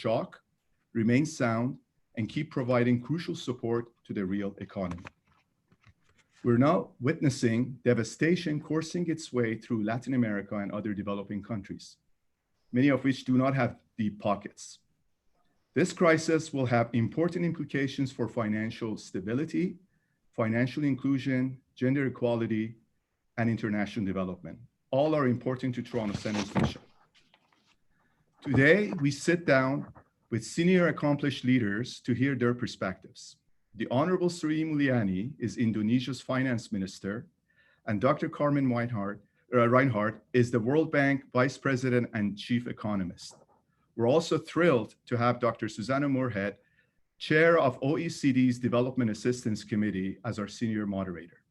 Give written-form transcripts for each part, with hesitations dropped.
shock, remain sound, and keep providing crucial support to the real economy. We're now witnessing devastation coursing its way through Latin America and other developing countries, many of which do not have deep pockets. This crisis will have important implications for financial stability, financial inclusion, gender equality, and international development. All are important to Toronto Center's mission. Today, we sit down with senior accomplished leaders to hear their perspectives. The Honorable Sri Mulyani is Indonesia's finance minister, and Dr. Carmen Reinhart is the World Bank Vice President and Chief Economist. We're also thrilled to have Dr. Susanna Moorhead, Chair of OECD's Development Assistance Committee, as our senior moderator.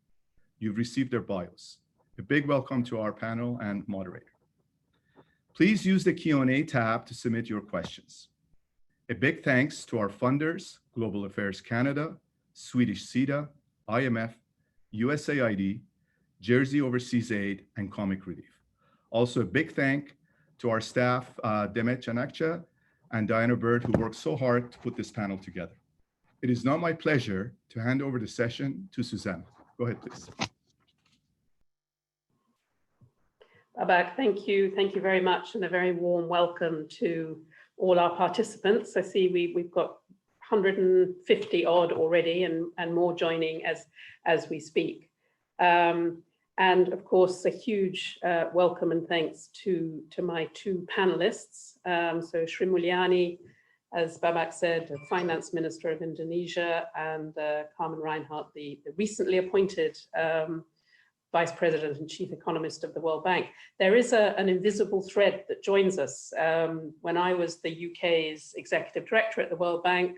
You've received their bios. A big welcome to our panel and moderator. Please use the Q&A tab to submit your questions. A big thanks to our funders, Global Affairs Canada, Swedish SIDA, IMF, USAID, Jersey Overseas Aid, and Comic Relief. Also a big thank to our staff, Demet Canakça and Diana Bird, who worked so hard to put this panel together. It is now my pleasure to hand over the session to Susanna. Go ahead, please. Babak, thank you. Thank you very much, and a very warm welcome to all our participants. I see we've got 150 odd already and more joining as we speak. And of course, a huge welcome and thanks to my two panelists. So Sri Mulyani, as Babak said, the Finance Minister of Indonesia, and Carmen Reinhart, the recently appointed Vice President and Chief Economist of the World Bank. There is an invisible thread that joins us. When I was the UK's Executive Director at the World Bank,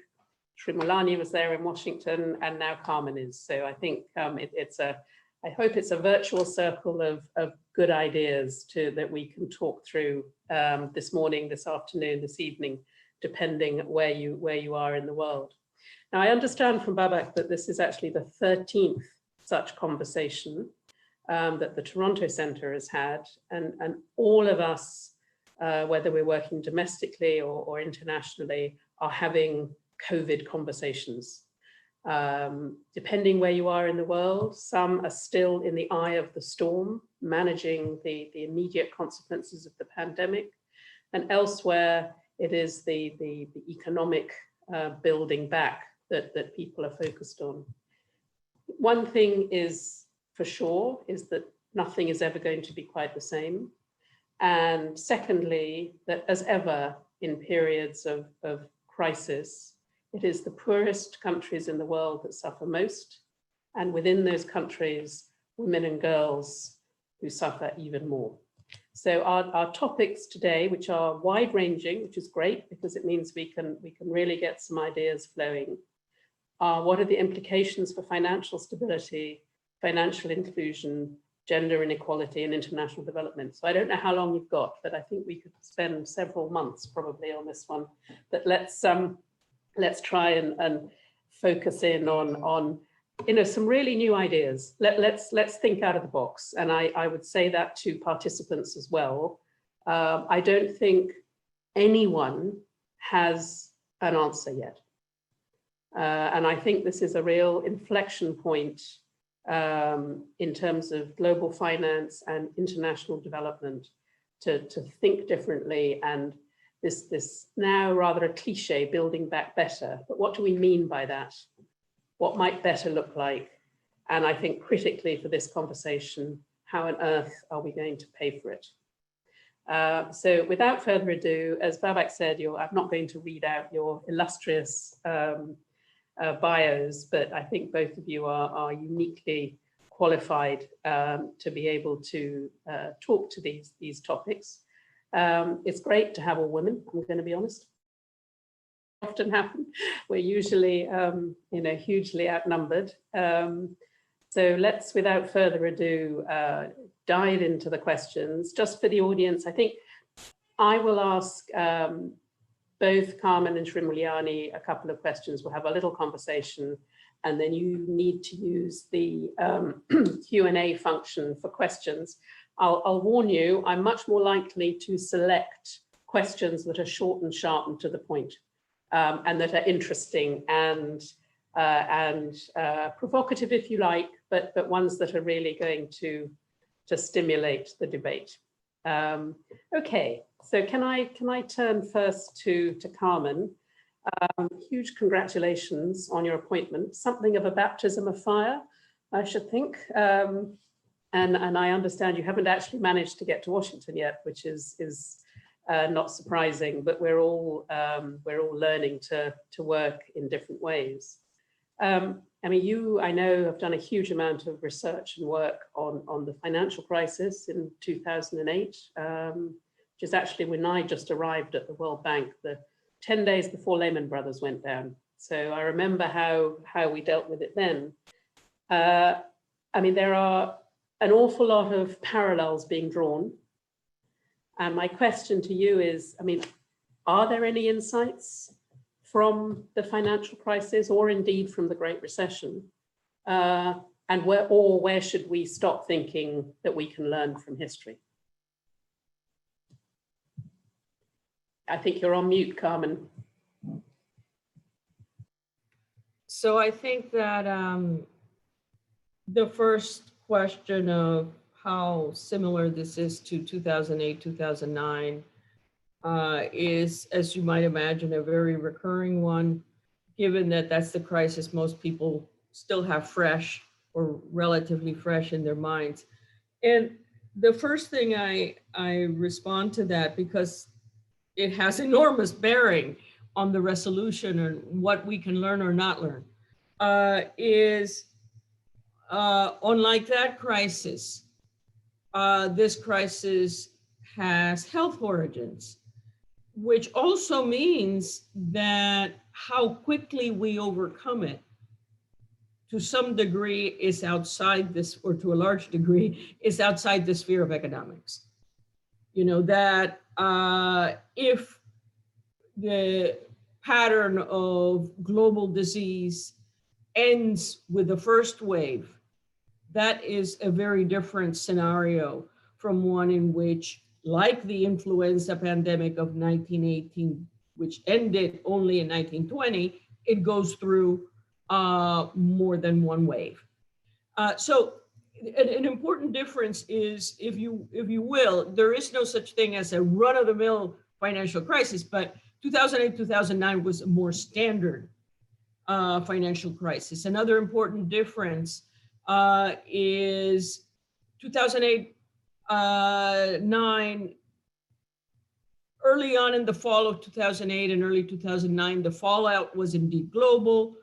Sri Mulyani was there in Washington, and now Carmen is. So I think I hope it's a virtual circle of good ideas that we can talk through this morning, this afternoon, this evening, depending where you are in the world. Now, I understand from Babak that this is actually the 13th such conversation that the Toronto Centre has had, and all of us, whether we're working domestically or internationally, are having COVID conversations. Depending where you are in the world, some are still in the eye of the storm, managing the immediate consequences of the pandemic, and elsewhere it is the economic building back that people are focused on. One thing is for sure is that nothing is ever going to be quite the same. And secondly, that as ever in periods of crisis, it is the poorest countries in the world that suffer most. And within those countries, women and girls who suffer even more. So our topics today, which are wide ranging, which is great because it means we can really get some ideas flowing, are what are the implications for financial stability, financial inclusion, gender inequality, and international development. So I don't know how long you've got, but I think we could spend several months probably on this one. But let's try and focus in on some really new ideas. Let's think out of the box. And I would say that to participants as well. I don't think anyone has an answer yet. And I think this is a real inflection point in terms of global finance and international development to think differently, and this now rather a cliche, building back better. But what do we mean by that? What might better look like? And I think critically for this conversation, how on earth are we going to pay for it? So without further ado, as Babak said, I'm not going to read out your illustrious bios, but I think both of you are uniquely qualified to be able to talk to these topics. It's great to have all women, I'm going to be honest. Often happen. We're usually hugely outnumbered. So let's, without further ado, dive into the questions. Just for the audience, I think I will ask both Carmen and Sri Mulyani a couple of questions. We'll have a little conversation, and then you need to use the Q&A function for questions. I'll warn you, I'm much more likely to select questions that are short and sharp and to the point, and that are interesting and provocative, if you like, but ones that are really going to stimulate the debate. Okay, so can I turn first to Carmen? Huge congratulations on your appointment. Something of a baptism of fire, I should think. And I understand you haven't actually managed to get to Washington yet, which is not surprising. But we're all learning to work in different ways. I mean, you, I know, have done a huge amount of research and work on the financial crisis in 2008, which is actually when I just arrived at the World Bank, the 10 days before Lehman Brothers went down. So I remember how we dealt with it then. I mean, there are an awful lot of parallels being drawn. And my question to you is, I mean, are there any insights from the financial crisis or indeed from the Great Recession? And where should we stop thinking that we can learn from history? I think you're on mute, Carmen. So I think that the first question of how similar this is to 2008, 2009 is, as you might imagine, a very recurring one, given that that's the crisis most people still have fresh or relatively fresh in their minds. And the first thing I respond to that, because it has enormous bearing on the resolution and what we can learn or not learn, is unlike that crisis, this crisis has health origins, which also means that how quickly we overcome it to some degree is outside this, or to a large degree, is outside the sphere of economics. You know, that if the pattern of global disease ends with the first wave, that is a very different scenario from one in which, like the influenza pandemic of 1918, which ended only in 1920, it goes through more than one wave. So an important difference is, if you will, there is no such thing as a run-of-the-mill financial crisis, but 2008, 2009 was a more standard financial crisis. Another important difference is 2008, 9, early on in the fall of 2008 and early 2009, the fallout was indeed global.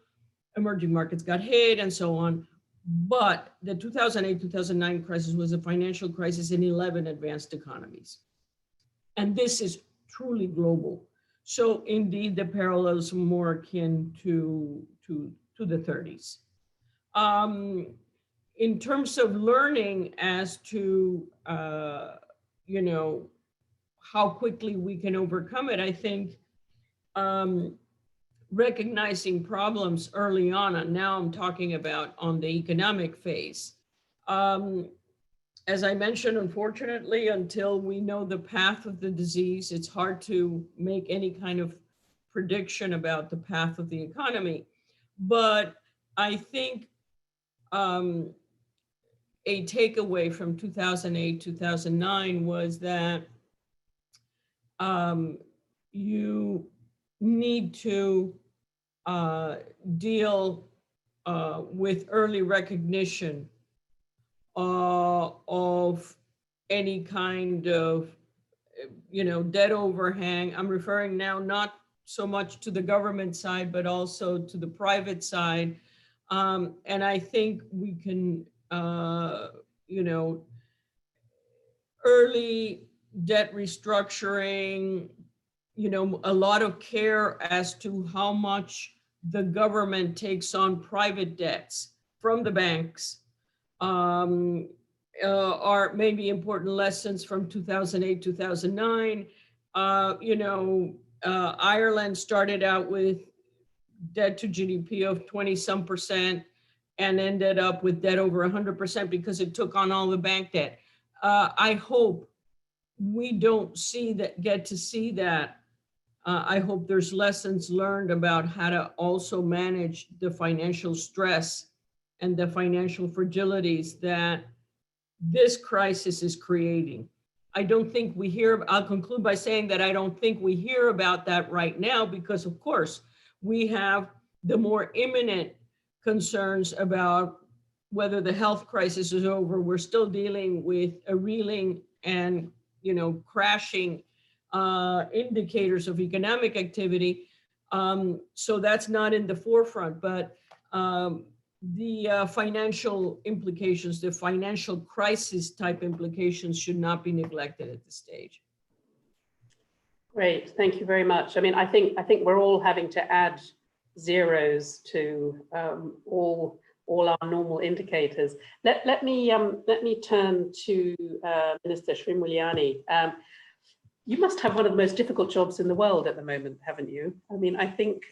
Emerging markets got hit and so on. But the 2008, 2009 crisis was a financial crisis in 11 advanced economies. And this is truly global. So indeed, the parallels are more akin to the 30s. In terms of learning as to, you know, how quickly we can overcome it, I think recognizing problems early on, and now I'm talking about on the economic phase. As I mentioned, unfortunately, until we know the path of the disease, it's hard to make any kind of prediction about the path of the economy. But I think a takeaway from 2008, 2009 was that you need to deal with early recognition of any kind of, you know, debt overhang. I'm referring now not so much to the government side, but also to the private side. And I think we can, you know, early debt restructuring, you know, a lot of care as to how much the government takes on private debts from the banks are maybe important lessons from 2008, 2009. You know, Ireland started out with debt to GDP of 20-some% and ended up with debt over 100% because it took on all the bank debt. I hope we don't get to see that. I hope there's lessons learned about how to also manage the financial stress and the financial fragilities that this crisis is creating. I don't think we hear, I'll conclude by saying that I don't think we hear about that right now because, of course, we have the more imminent concerns about whether the health crisis is over. We're still dealing with a reeling and, crashing indicators of economic activity. So that's not in the forefront, but the financial implications, the financial crisis type implications should not be neglected at this stage. Great, thank you very much. I mean, I think we're all having to add zeros to all our normal indicators. Let me turn to Minister Srimulyani. You must have one of the most difficult jobs in the world at the moment, haven't you? I mean, I think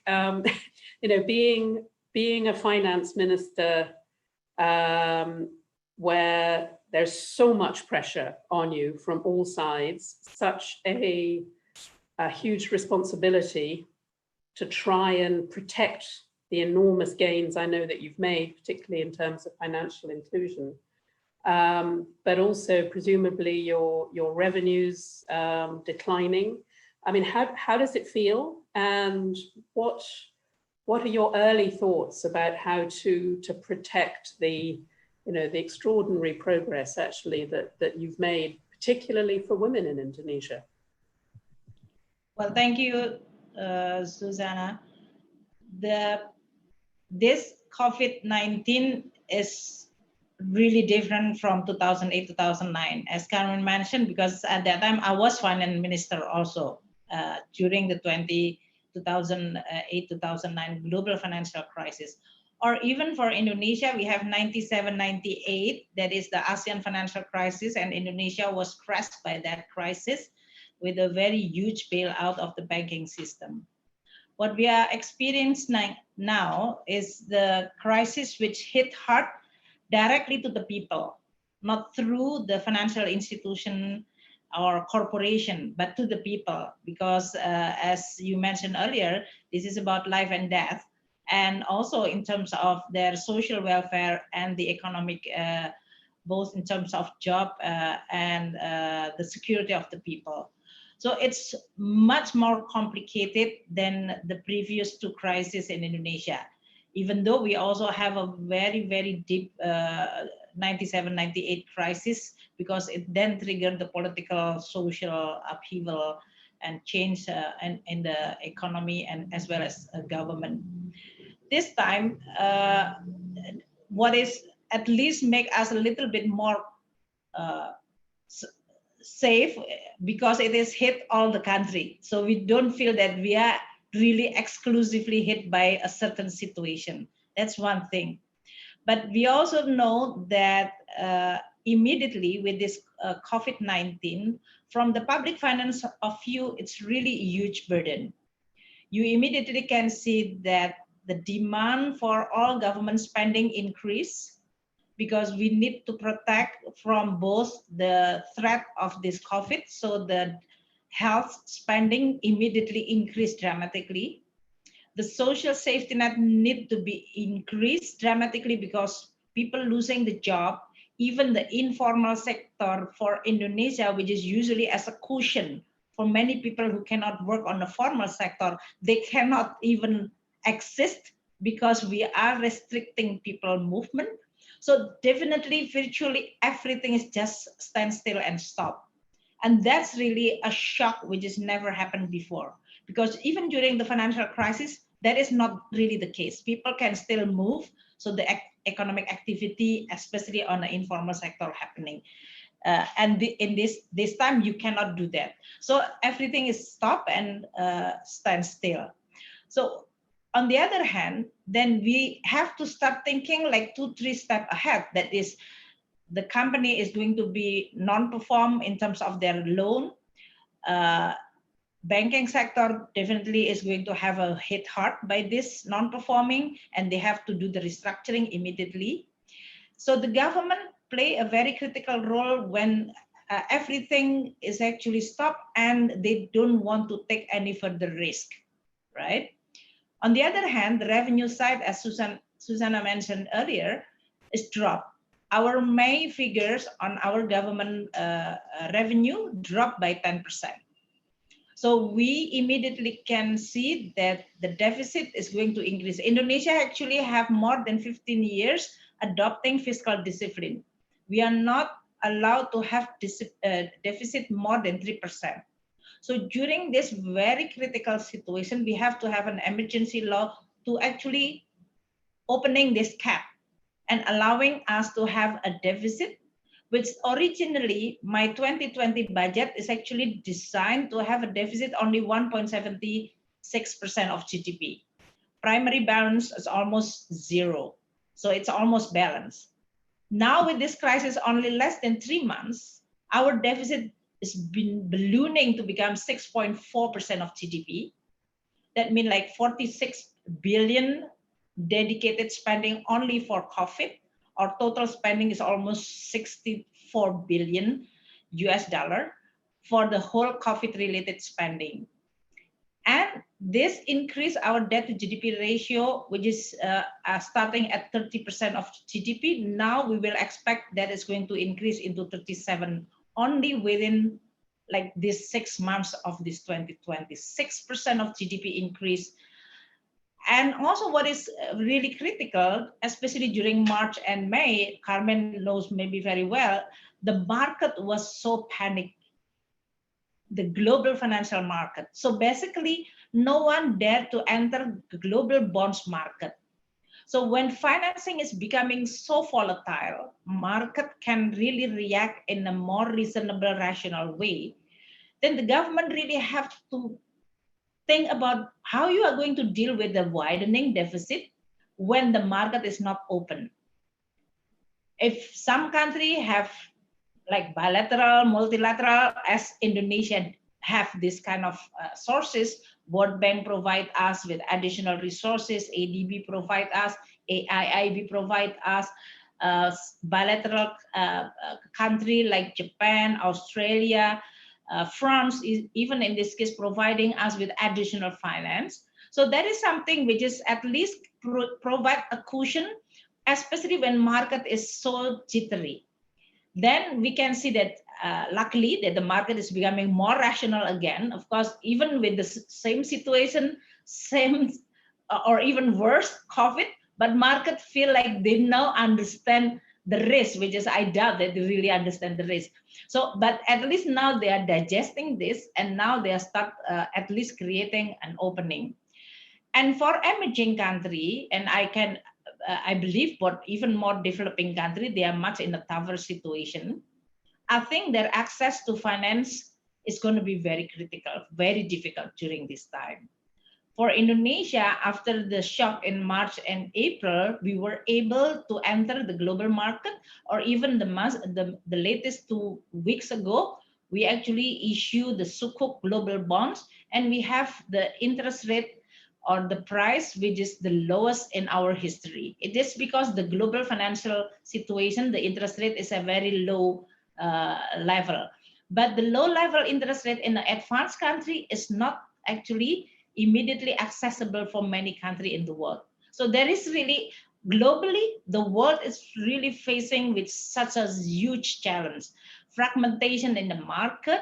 being a finance minister where there's so much pressure on you from all sides, such a huge responsibility to try and protect the enormous gains I know that you've made, particularly in terms of financial inclusion, but also presumably your revenues declining. I mean, how does it feel, and what are your early thoughts about how to protect the extraordinary progress actually that you've made, particularly for women in Indonesia? Well, thank you, Susanna. This COVID-19 is really different from 2008, 2009, as Carmen mentioned, because at that time I was finance minister also during the 2008, 2009 global financial crisis. Or even for Indonesia, we have 97, 98, that is the ASEAN financial crisis, and Indonesia was crushed by that crisis with a very huge bailout of the banking system. What we are experiencing now is the crisis which hit hard directly to the people, not through the financial institution or corporation, but to the people, because as you mentioned earlier, this is about life and death, and also in terms of their social welfare and the economic, both in terms of job and the security of the people. So it's much more complicated than the previous two crises in Indonesia, even though we also have a very, very deep 97, 98 crisis, because it then triggered the political, social upheaval and change in the economy and as well as government. This time, what is at least make us a little bit more safe, because it is hit all the country. So we don't feel that we are really exclusively hit by a certain situation. That's one thing. But we also know that immediately with this COVID-19, from the public finance of view, it's really a huge burden. You immediately can see that the demand for all government spending increase, because we need to protect from both the threat of this COVID. So the health spending immediately increased dramatically. The social safety net need to be increased dramatically because people losing the job, even the informal sector for Indonesia, which is usually as a cushion for many people who cannot work on the formal sector, they cannot even exist because we are restricting people movement. So definitely virtually everything is just stand still and stop. And that's really a shock which has never happened before, because even during the financial crisis, that is not really the case. People can still move. So the economic activity, especially on the informal sector, happening. And in this time, you cannot do that. So everything is stop and stand still. So on the other hand, then we have to start thinking like 2-3 steps ahead. That is, the company is going to be non-perform in terms of their loan. Banking sector definitely is going to have a hit hard by this non-performing, and they have to do the restructuring immediately. So the government play a very critical role when everything is actually stopped and they don't want to take any further risk, right? On the other hand, the revenue side, as Susanna mentioned earlier, is dropped. Our May figures on our government revenue dropped by 10%. So we immediately can see that the deficit is going to increase. Indonesia actually have more than 15 years adopting fiscal discipline. We are not allowed to have deficit more than 3%. So during this very critical situation, we have to have an emergency law to actually opening this cap and allowing us to have a deficit, which originally my 2020 budget is actually designed to have a deficit only 1.76% of GDP. Primary balance is almost zero. So it's almost balanced. Now with this crisis only less than 3 months, our deficit has been ballooning to become 6.4% of GDP. That means like 46 billion dedicated spending only for COVID. Our total spending is almost 64 billion US dollar for the whole COVID related spending. And this increased our debt to GDP ratio, which is starting at 30% of GDP. Now we will expect that it's going to increase into 37 only within like this 6 months of this 2020, 6% of GDP increase. And also what is really critical, especially during March and May, Carmen knows maybe very well, the market was so panicked, the global financial market. So basically, no one dared to enter the global bonds market. So when financing is becoming so volatile, market can really react in a more reasonable, rational way. Then the government really have to think about how you are going to deal with the widening deficit when the market is not open. If some country have like bilateral, multilateral, as Indonesia have this kind of sources, World Bank provide us with additional resources, ADB provide us, AIIB provide us, bilateral country like Japan, Australia, France is even in this case providing us with additional finance. So that is something which is at least provide a cushion, especially when market is so jittery. Then we can see that luckily that the market is becoming more rational again. Of course, even with the same situation, same or even worse COVID, but market feel like they now understand the risk, which is I doubt that they really understand the risk. So, but at least now they are digesting this, and now they are start at least creating an opening. And for emerging country, and I believe for even more developing country, they are much in a tougher situation. I think their access to finance is going to be very critical, very difficult during this time. For Indonesia, after the shock in March and April, we were able to enter the global market, or even the latest 2 weeks ago, we actually issued the Sukuk global bonds, and we have the interest rate or the price which is the lowest in our history. It is because the global financial situation, the interest rate is a very low level. But the low level interest rate in an advanced country is not actually immediately accessible for many countries in the world. So there is really, globally, the world is really facing with such a huge challenge. Fragmentation in the market,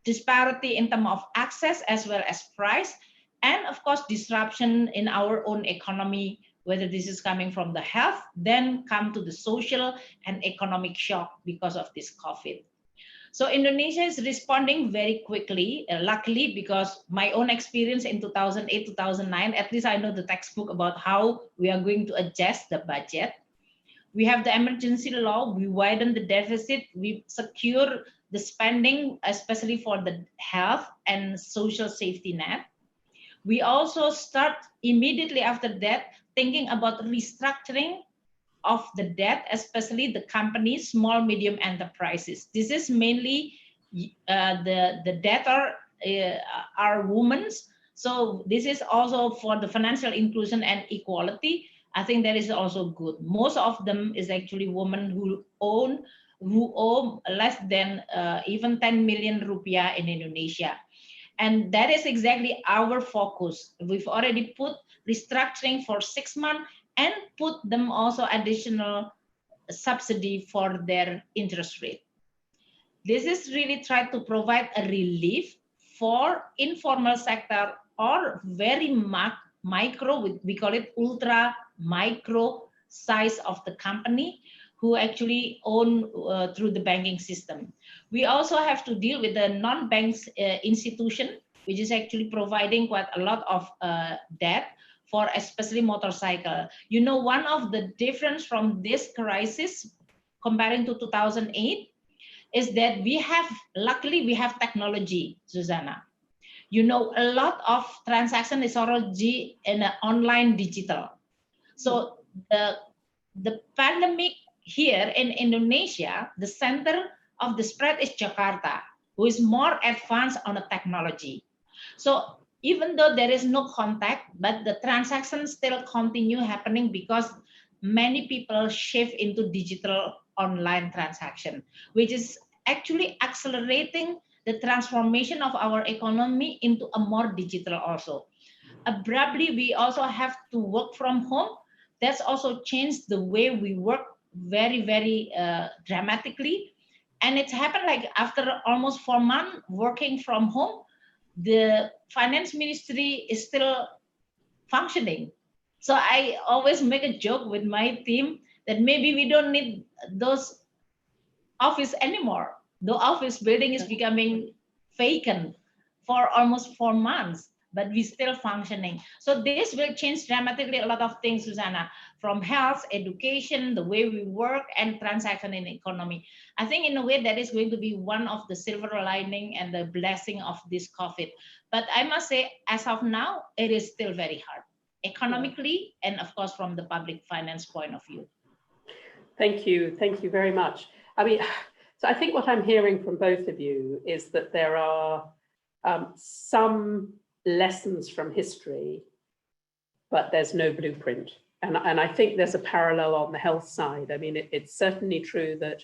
disparity in terms of access as well as price, and of course, disruption in our own economy, whether this is coming from the health, then come to the social and economic shock because of this COVID. So Indonesia is responding very quickly, luckily, because my own experience in 2008, 2009, at least I know the textbook about how we are going to adjust the budget. We have the emergency law, we widen the deficit, we secure the spending, especially for the health and social safety net. We also start immediately after that thinking about restructuring of the debt, especially the companies, small, medium enterprises. This is mainly the debtor are women. So this is also for the financial inclusion and equality. I think that is also good. Most of them is actually women who own who owe less than even 10 million rupiah in Indonesia. And that is exactly our focus. We've already put restructuring for 6 months and put them also additional subsidy for their interest rate. This is really try to provide a relief for informal sector or very micro, we call it ultra micro size of the company who actually own through the banking system. We also have to deal with the non-banks institution, which is actually providing quite a lot of debt for especially motorcycle. You know, one of the difference from this crisis comparing to 2008 is that luckily we have technology, Susanna. You know, a lot of transaction is already in online digital. So the pandemic here in Indonesia, the center of the spread is Jakarta, who is more advanced on the technology. So even though there is no contact, but the transactions still continue happening because many people shift into digital online transaction, which is actually accelerating the transformation of our economy into a more digital also. Abruptly, we also have to work from home. That's also changed the way we work very, very dramatically. And it's happened like after almost 4 months working from home, the finance ministry is still functioning. So I always make a joke with my team that maybe we don't need those office anymore. The office building is becoming vacant for almost 4 months, but we still functioning. So this will change dramatically a lot of things, Susanna, from health, education, the way we work, and transaction in economy. I think in a way that is going to be one of the silver lining and the blessing of this COVID. But I must say, as of now, it is still very hard, economically, and of course, from the public finance point of view. Thank you very much. I mean, so I think what I'm hearing from both of you is that there are some lessons from history, but there's no blueprint. And I think there's a parallel on the health side. I mean, it's certainly true that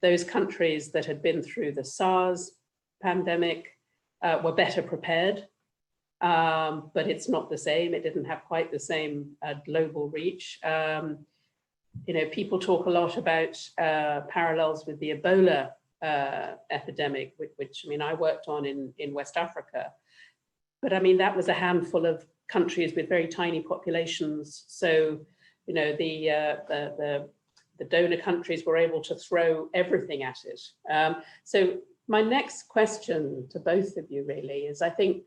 those countries that had been through the SARS pandemic were better prepared, but it's not the same. It didn't have quite the same global reach. You know, people talk a lot about parallels with the Ebola epidemic, which I mean, I worked on in West Africa. But I mean, that was a handful of countries with very tiny populations. So, you know, the donor countries were able to throw everything at it. So my next question to both of you really is, I think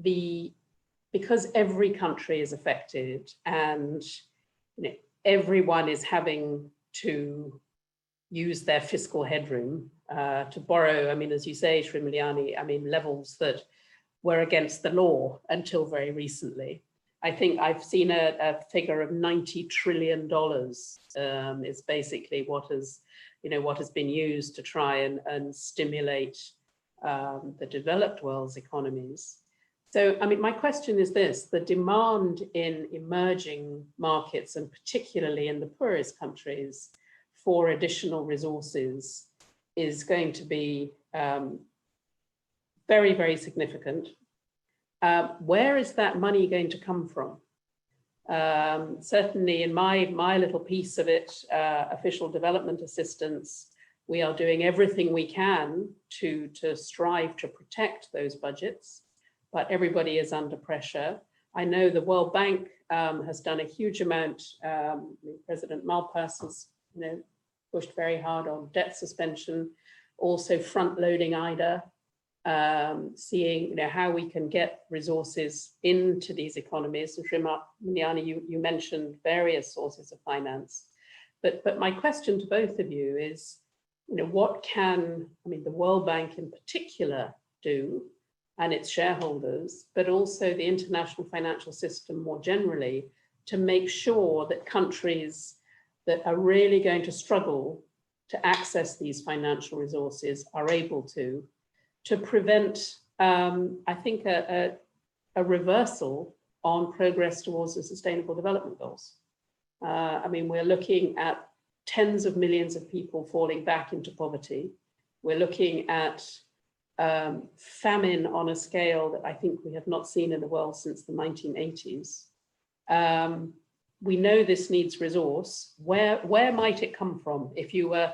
because every country is affected and, you know, everyone is having to use their fiscal headroom to borrow, I mean, as you say, Sri Mulyani, I mean, levels that were against the law until very recently. I think I've seen a figure of $90 trillion is basically what has been used to try and stimulate the developed world's economies. So, I mean, my question is this: the demand in emerging markets, and particularly in the poorest countries, for additional resources is going to be very, very significant. Where is that money going to come from? Certainly in my little piece of it, official development assistance, we are doing everything we can to strive to protect those budgets, but everybody is under pressure. I know the World Bank has done a huge amount. President Malpass has, you know, pushed very hard on debt suspension, also front-loading IDA, seeing, you know, how we can get resources into these economies. And Sri Mulyani, you mentioned various sources of finance, but my question to both of you is, you know, what can, I mean, the World Bank in particular do, and its shareholders, but also the international financial system more generally, to make sure that countries that are really going to struggle to access these financial resources are able to prevent, I think, a reversal on progress towards the Sustainable Development Goals. I mean, we're looking at tens of millions of people falling back into poverty. We're looking at famine on a scale that I think we have not seen in the world since the 1980s. We know this needs resource. Where might it come from? If you were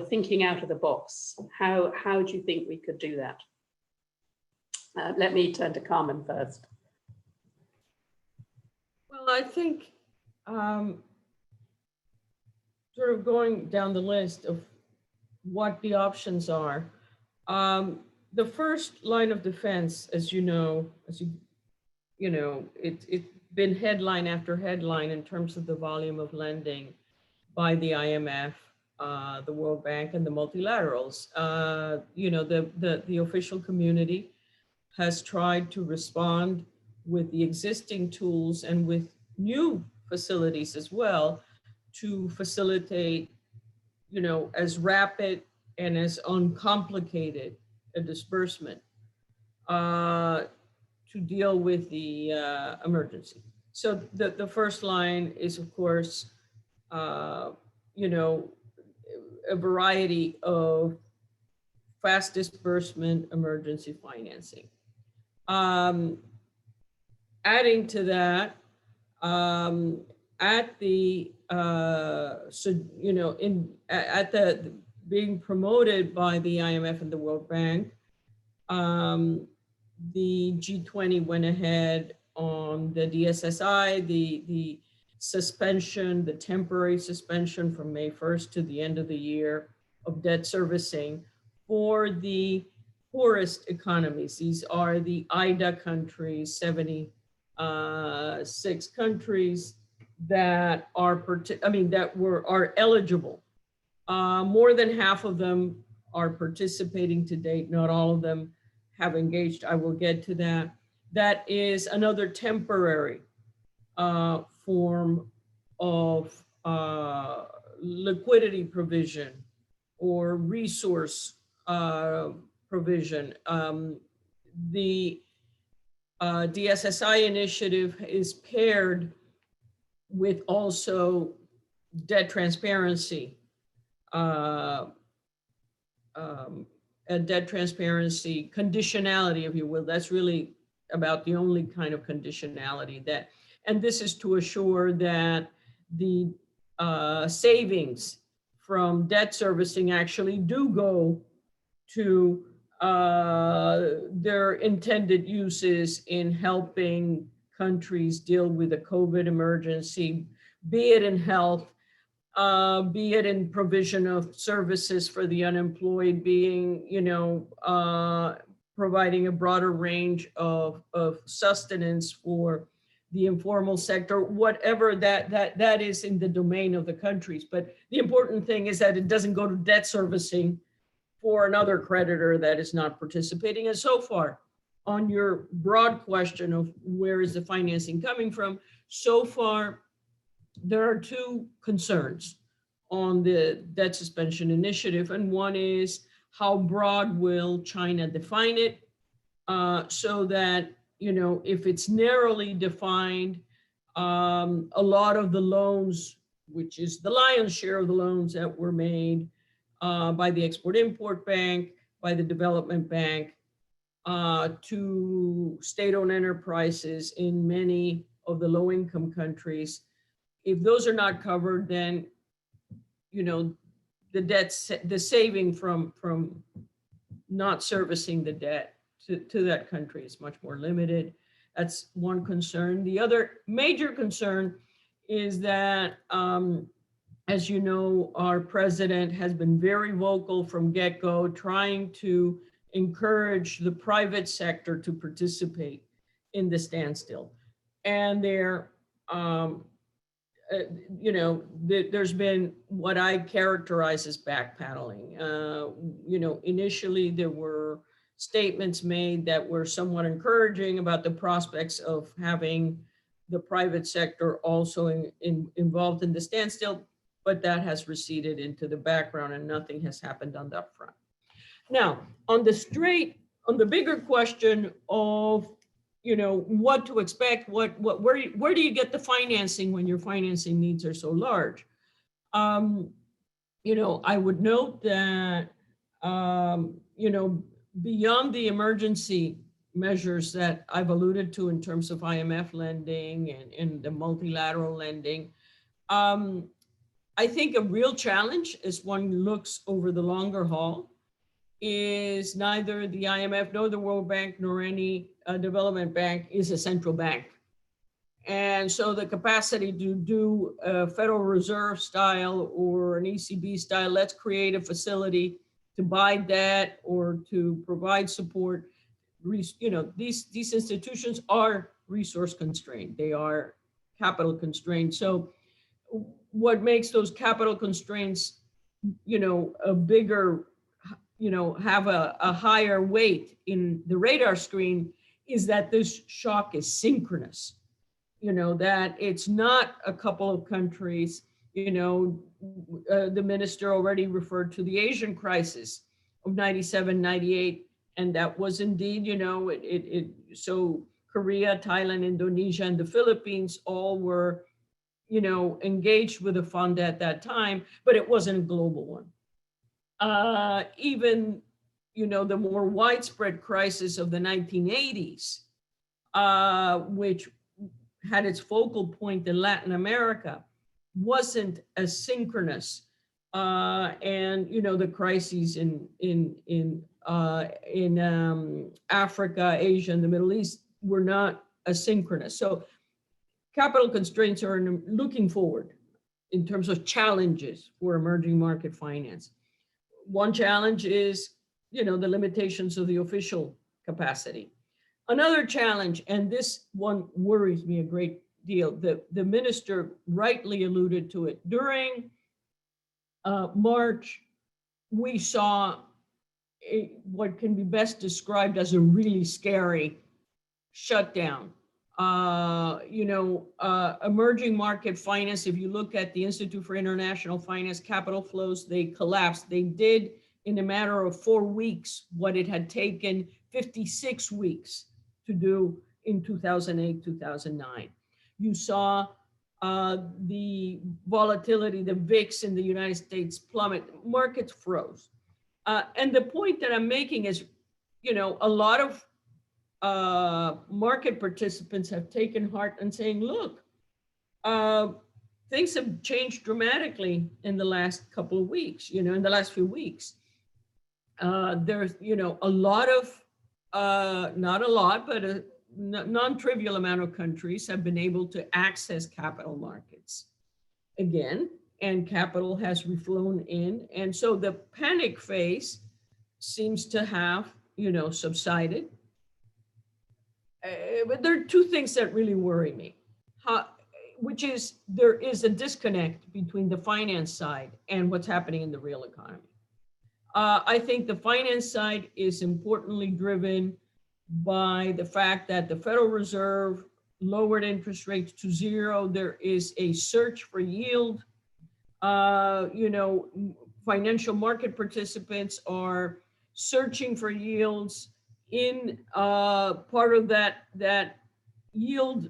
thinking out of the box, how do you think we could do that? Let me turn to Carmen first. Well, I think sort of going down the list of what the options are. The first line of defense, as you know, it's been headline after headline in terms of the volume of lending by the IMF, the World Bank, and the multilaterals. The official community has tried to respond with the existing tools and with new facilities as well to facilitate, as rapid and as uncomplicated a disbursement to deal with the emergency. So the first line is, of course, a variety of fast disbursement emergency financing. Adding to that, at the being promoted by the IMF and the World Bank, the G20 went ahead on the DSSI, the suspension, the temporary suspension from May 1st to the end of the year of debt servicing for the poorest economies. These are the IDA countries, 76 countries that are eligible. More than half of them are participating to date. Not all of them have engaged. I will get to that. That is another temporary form of liquidity provision or resource provision. The DSSI initiative is paired with also debt transparency, a debt transparency conditionality, if you will. That's really about the only kind of conditionality that, and this is to assure that the savings from debt servicing actually do go to their intended uses in helping countries deal with the COVID emergency, be it in health, be it in provision of services for the unemployed, being, providing a broader range of sustenance for the informal sector, whatever that is in the domain of the countries. But the important thing is that it doesn't go to debt servicing for another creditor that is not participating. And so far, on your broad question of where is the financing coming from, so far, there are two concerns on the debt suspension initiative. And one is, how broad will China define it so that, if it's narrowly defined, a lot of the loans, which is the lion's share of the loans that were made by the Export-Import Bank, by the Development Bank, to state-owned enterprises in many of the low-income countries. If those are not covered, then, the saving from not servicing the debt to that country is much more limited. That's one concern. The other major concern is that, as you know, our president has been very vocal from get-go, trying to encourage the private sector to participate in the standstill. And there's been what I characterize as backpedaling. Initially there were statements made that were somewhat encouraging about the prospects of having the private sector also involved in the standstill, but that has receded into the background and nothing has happened on that front. Now, on the bigger question of, what to expect, where do you get the financing when your financing needs are so large? I would note that, beyond the emergency measures that I've alluded to in terms of IMF lending and the multilateral lending, I think a real challenge as one looks over the longer haul is neither the IMF nor the World Bank nor any development bank is a central bank. And so the capacity to do a Federal Reserve style or an ECB style, let's create a facility to buy debt or to provide support. These institutions are resource constrained. They are capital constrained. So what makes those capital constraints, a bigger, have a higher weight in the radar screen is that this shock is synchronous. That it's not a couple of countries. The minister already referred to the Asian crisis of 97, 98, and that was indeed, so Korea, Thailand, Indonesia, and the Philippines all were, engaged with the fund at that time, but it wasn't a global one. Even, the more widespread crisis of the 1980s, which had its focal point in Latin America, wasn't as synchronous, and the crises in Africa, Asia, and the Middle East were not asynchronous. So capital constraints are looking forward in terms of challenges for emerging market finance. One challenge is, the limitations of the official capacity. Another challenge, and this one worries me a great deal, the minister rightly alluded to it. During March, we saw what can be best described as a really scary shutdown. Emerging market finance, if you look at the Institute for International Finance capital flows, they collapsed. They did in a matter of 4 weeks what it had taken 56 weeks to do in 2008, 2009. You saw the volatility, the VIX in the United States plummet, markets froze. And the point that I'm making is, a lot of market participants have taken heart and saying, look, things have changed dramatically in the last couple of weeks, in the last few weeks. There's, a lot of, not a lot, but a non-trivial amount of countries have been able to access capital markets again, and capital has reflown in. And so the panic phase seems to have, subsided. But there are two things that really worry me, which is there is a disconnect between the finance side and what's happening in the real economy. I think the finance side is importantly driven by the fact that the Federal Reserve lowered interest rates to zero. There is a search for yield. Financial market participants are searching for yields. In part of that yield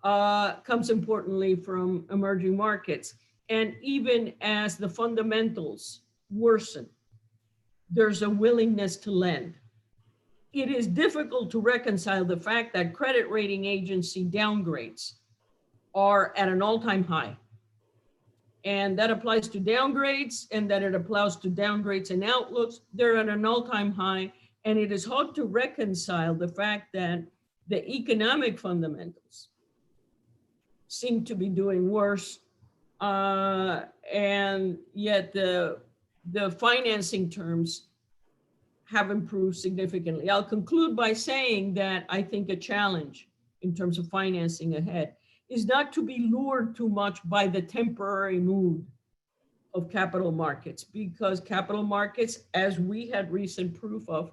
comes importantly from emerging markets. And even as the fundamentals worsen, there's a willingness to lend. It is difficult to reconcile the fact that credit rating agency downgrades are at an all-time high. And that applies to downgrades, and that it applies to downgrades and outlooks. They're at an all-time high. And it is hard to reconcile the fact that the economic fundamentals seem to be doing worse, and yet the financing terms have improved significantly. I'll conclude by saying that I think a challenge in terms of financing ahead is not to be lured too much by the temporary mood of capital markets, because capital markets, as we had recent proof of,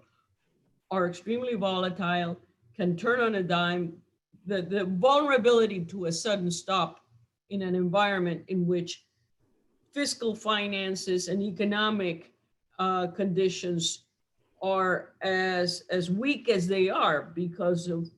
are extremely volatile, can turn on a dime. The vulnerability to a sudden stop in an environment in which fiscal finances and economic conditions are as weak as they are because of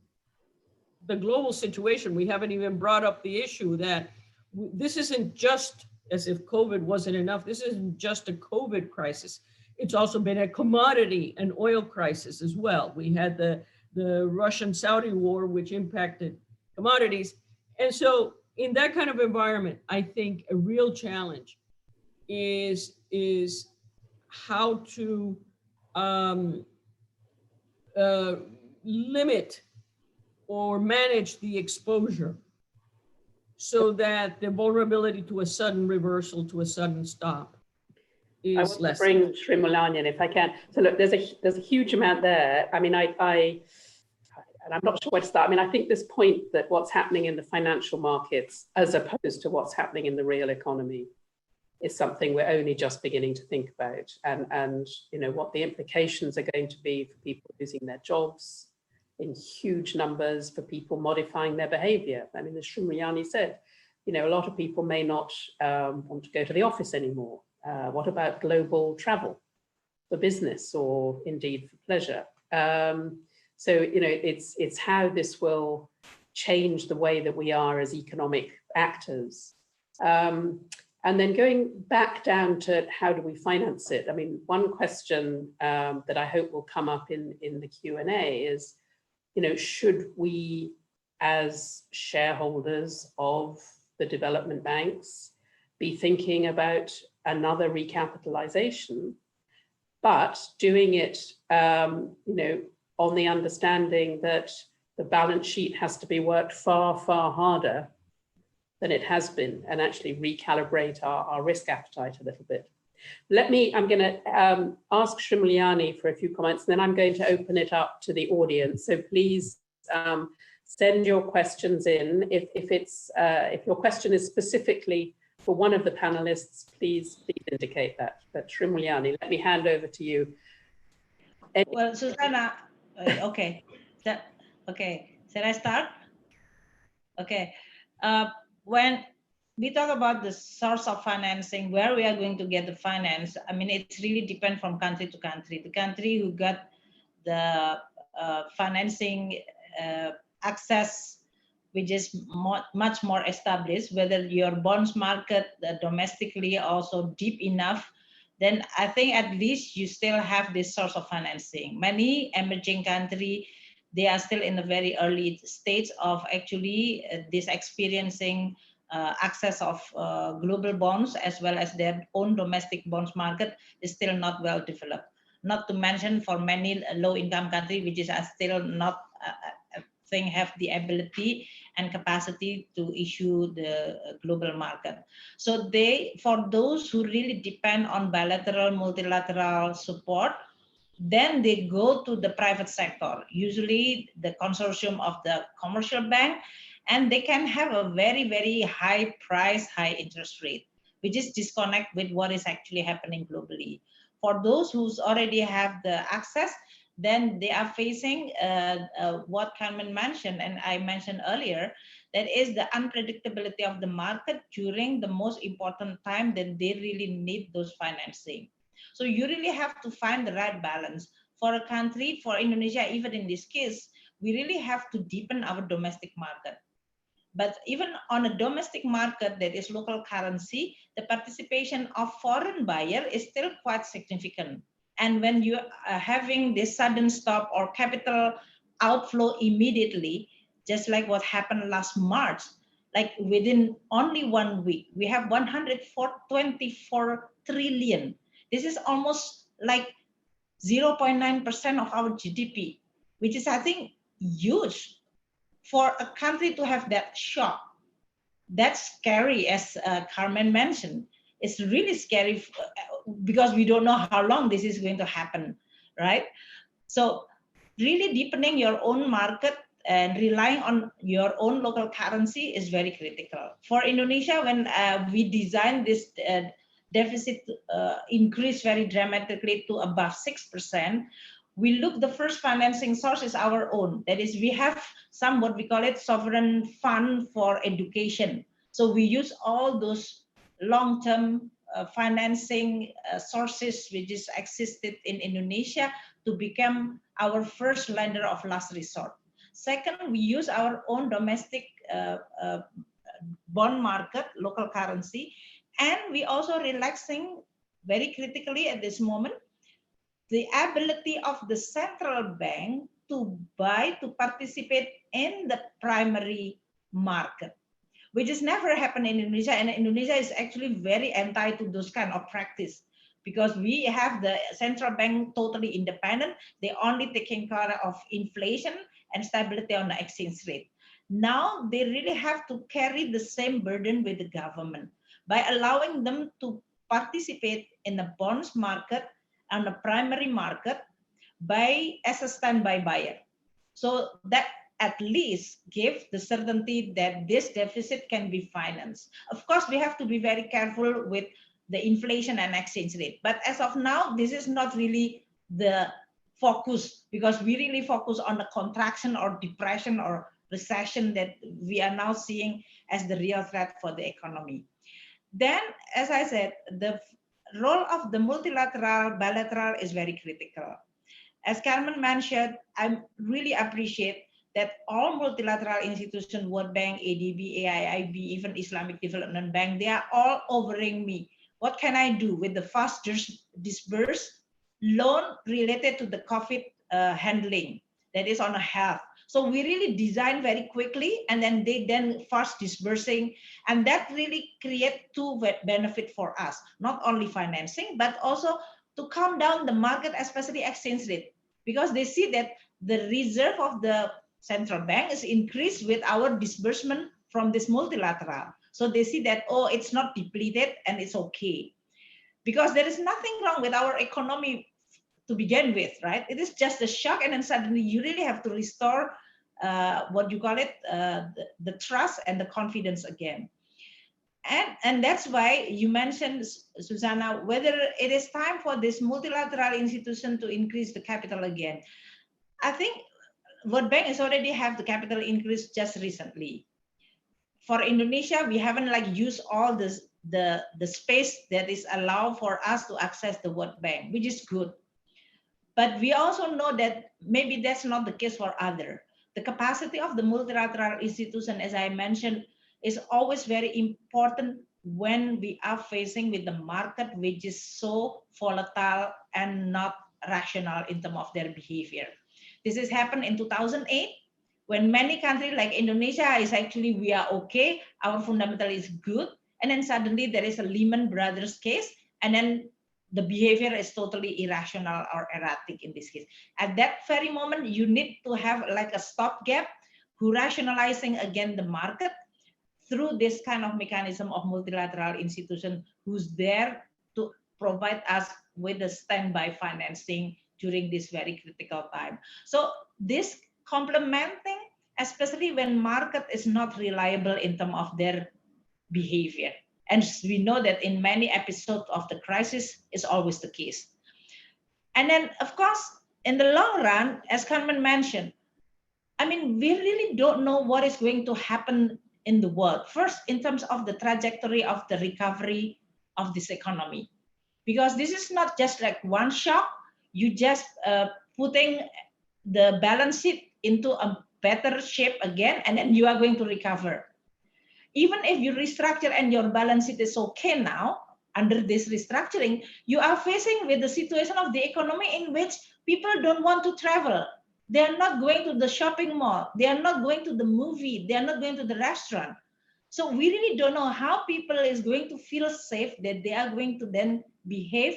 the global situation. We haven't even brought up the issue that this isn't just as if COVID wasn't enough. This isn't just a COVID crisis. It's also been a commodity and oil crisis as well. We had the Russian-Saudi war, which impacted commodities. And so in that kind of environment, I think a real challenge is how to limit or manage the exposure so that the vulnerability to a sudden reversal, to a sudden stop I is want less. to bring Sri Mullany in if I can. So look, there's a huge amount there. I mean, and I'm not sure where to start. I mean, I think this point that what's happening in the financial markets as opposed to what's happening in the real economy is something we're only just beginning to think about, and you know what the implications are going to be for people losing their jobs in huge numbers, for people modifying their behavior. I mean, as Sri Mullany said, you know, a lot of people may not want to go to the office anymore. What about global travel for business or indeed for pleasure? So, you know, it's how this will change the way that we are as economic actors. And then going back down to how do we finance it? I mean, one question that I hope will come up in the Q&A is, you know, should we as shareholders of the development banks be thinking about another recapitalization, but doing it, you know, on the understanding that the balance sheet has to be worked far, far harder than it has been, and actually recalibrate our risk appetite a little bit. I'm going to ask Sri Mullany for a few comments, and then I'm going to open it up to the audience. So please send your questions in. If your question is specifically for one of the panelists, please indicate that. But Sri Mullany, let me hand over to you. Well, Susanna, okay. Shall I start? Okay. When we talk about the source of financing, where we are going to get the finance, I mean, it really depends from country to country. The country who got the financing access, which is much more established, whether your bonds market domestically also deep enough, then I think at least you still have this source of financing. Many emerging countries, they are still in the very early stage of actually this experiencing access of global bonds, as well as their own domestic bonds market is still not well developed. Not to mention for many low-income countries, which are still not have the ability and capacity to issue the global market. So for those who really depend on bilateral, multilateral support, then they go to the private sector, usually the consortium of the commercial bank, and they can have a very, very high price, high interest rate, which is disconnect with what is actually happening globally. For those who already have the access, then they are facing what Carmen mentioned, and I mentioned earlier, that is the unpredictability of the market during the most important time that they really need those financing. So you really have to find the right balance. For a country, for Indonesia, even in this case, we really have to deepen our domestic market. But even on a domestic market that is local currency, the participation of foreign buyer is still quite significant. And when you are having this sudden stop or capital outflow immediately, just like what happened last March, like within only 1 week, we have 124 trillion. This is almost like 0.9% of our GDP, which is, I think, huge. For a country to have that shock, that's scary, as Carmen mentioned. It's really scary because we don't know how long this is going to happen, right? So really deepening your own market and relying on your own local currency is very critical. For Indonesia, when we designed this deficit increase very dramatically to above 6%, we look, the first financing source is our own. That is, we have some, what we call it, sovereign fund for education. So we use all those long-term financing sources which is existed in Indonesia to become our first lender of last resort. Second, we use our own domestic bond market, local currency, And we also relaxing very critically at this moment the ability of the central bank to participate in the primary market, which has never happened in Indonesia. And Indonesia is actually very anti to those kind of practice because we have the central bank totally independent. They only taking care of inflation and stability on the exchange rate. Now they really have to carry the same burden with the government by allowing them to participate in the bonds market and the primary market as a standby buyer. So that at least give the certainty that this deficit can be financed. Of course, we have to be very careful with the inflation and exchange rate. But as of now, this is not really the focus because we really focus on the contraction or depression or recession that we are now seeing as the real threat for the economy. Then, as I said, the role of the multilateral, bilateral is very critical. As Carmen mentioned, I really appreciate that all multilateral institutions, World Bank, ADB, AIIB, even Islamic Development Bank, they are all offering me, what can I do with the fast disbursed loan related to the COVID handling that is on a health. So we really design very quickly and then they fast disbursing, and that really create two benefit for us, not only financing, but also to calm down the market, especially exchange rate, because they see that the reserve of the central bank is increased with our disbursement from this multilateral. So they see that, oh, it's not depleted and it's okay. Because there is nothing wrong with our economy to begin with, right? It is just a shock, and then suddenly you really have to restore the trust and the confidence again. And that's why you mentioned, Susanna, whether it is time for this multilateral institution to increase the capital again. I think World Bank has already have the capital increase just recently. For Indonesia, we haven't used all this, the space that is allowed for us to access the World Bank, which is good. But we also know that maybe that's not the case for others. The capacity of the multilateral institution, as I mentioned, is always very important when we are facing with the market, which is so volatile and not rational in terms of their behavior. This has happened in 2008, when many countries like Indonesia is actually, we are okay, our fundamental is good, and then suddenly there is a Lehman Brothers case, and then the behavior is totally irrational or erratic in this case. At that very moment, you need to have a stopgap, who rationalizing again the market through this kind of mechanism of multilateral institution who's there to provide us with the standby financing during this very critical time. So this complementing, especially when market is not reliable in terms of their behavior. And we know that in many episodes of the crisis is always the case. And then, of course, in the long run, as Carmen mentioned, I mean, we really don't know what is going to happen in the world. First, in terms of the trajectory of the recovery of this economy. Because this is not just like one shock, you just putting the balance sheet into a better shape again, and then you are going to recover. Even if you restructure and your balance sheet is okay now, under this restructuring, you are facing with the situation of the economy in which people don't want to travel. They are not going to the shopping mall. They are not going to the movie. They are not going to the restaurant. So we really don't know how people is going to feel safe that they are going to then behave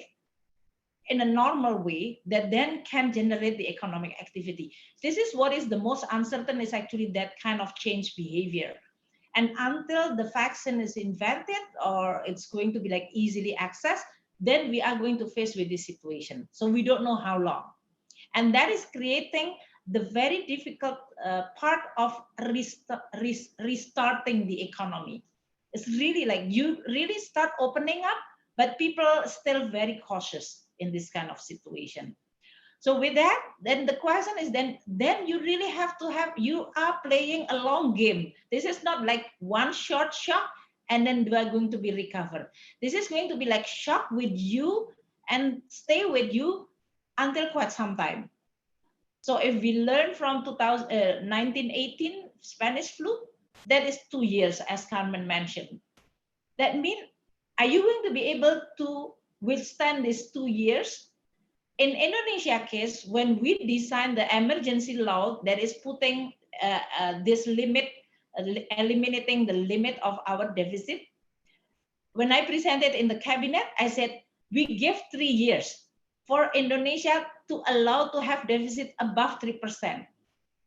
in a normal way that then can generate the economic activity. This is what is the most uncertain, is actually that kind of change behavior. And until the vaccine is invented or it's going to be easily accessed, then we are going to face with this situation. So we don't know how long. And that is creating the very difficult part of restarting the economy. It's really you really start opening up, but people are still very cautious in this kind of situation. So with that, then the question is then you really have to you are playing a long game. This is not like one short shock and then we are going to be recovered. This is going to be shock with you and stay with you until quite some time. So if we learn from 1918 Spanish flu, that is 2 years, as Carmen mentioned. That means are you going to be able to withstand these 2 years? In Indonesia case, when we designed the emergency law that is putting this limit, eliminating the limit of our deficit, when I presented in the cabinet, I said, we give 3 years for Indonesia to allow to have deficit above 3%.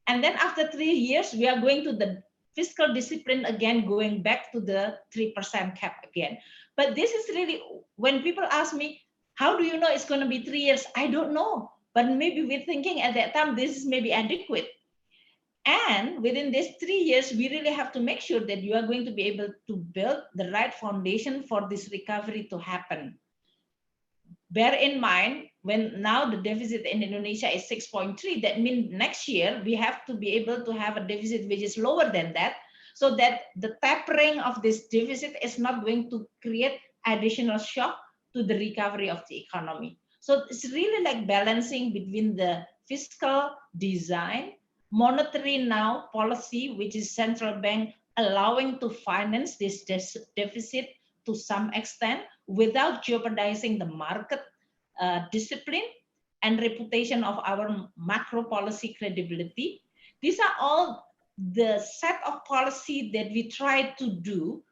And then after 3 years, we are going to the fiscal discipline again, going back to the 3% cap again. But this is really, when people ask me, how do you know it's going to be 3 years? I don't know. But maybe we're thinking at that time, this is maybe adequate. And within these 3 years, we really have to make sure that you are going to be able to build the right foundation for this recovery to happen. Bear in mind, when now the deficit in Indonesia is 6.3, that means next year we have to be able to have a deficit which is lower than that, so that the tapering of this deficit is not going to create additional shock to the recovery of the economy. So it's really like balancing between the fiscal design, monetary now policy, which is central bank allowing to finance this deficit to some extent without jeopardizing the market discipline and reputation of our macro policy credibility. These are all the set of policy that we try to do,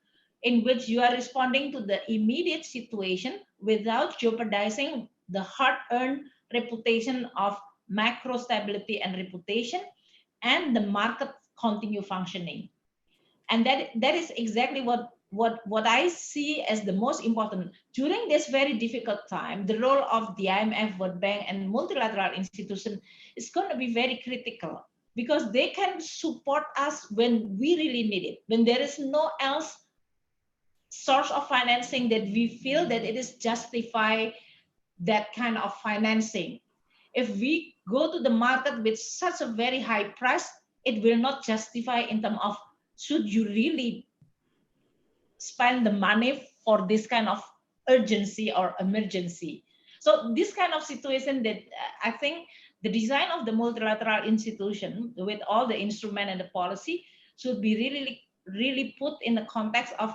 in which you are responding to the immediate situation without jeopardizing the hard-earned reputation of macro stability and reputation, and the market continue functioning. And that is exactly what I see as the most important. During this very difficult time, the role of the IMF, World Bank, and multilateral institutions is going to be very critical, because they can support us when we really need it, when there is no else source of financing that we feel that it is justify that kind of financing. If we go to the market with such a very high price, it will not justify in terms of should you really spend the money for this kind of urgency or emergency. So this kind of situation that I think the design of the multilateral institution with all the instrument and the policy should be really put in the context of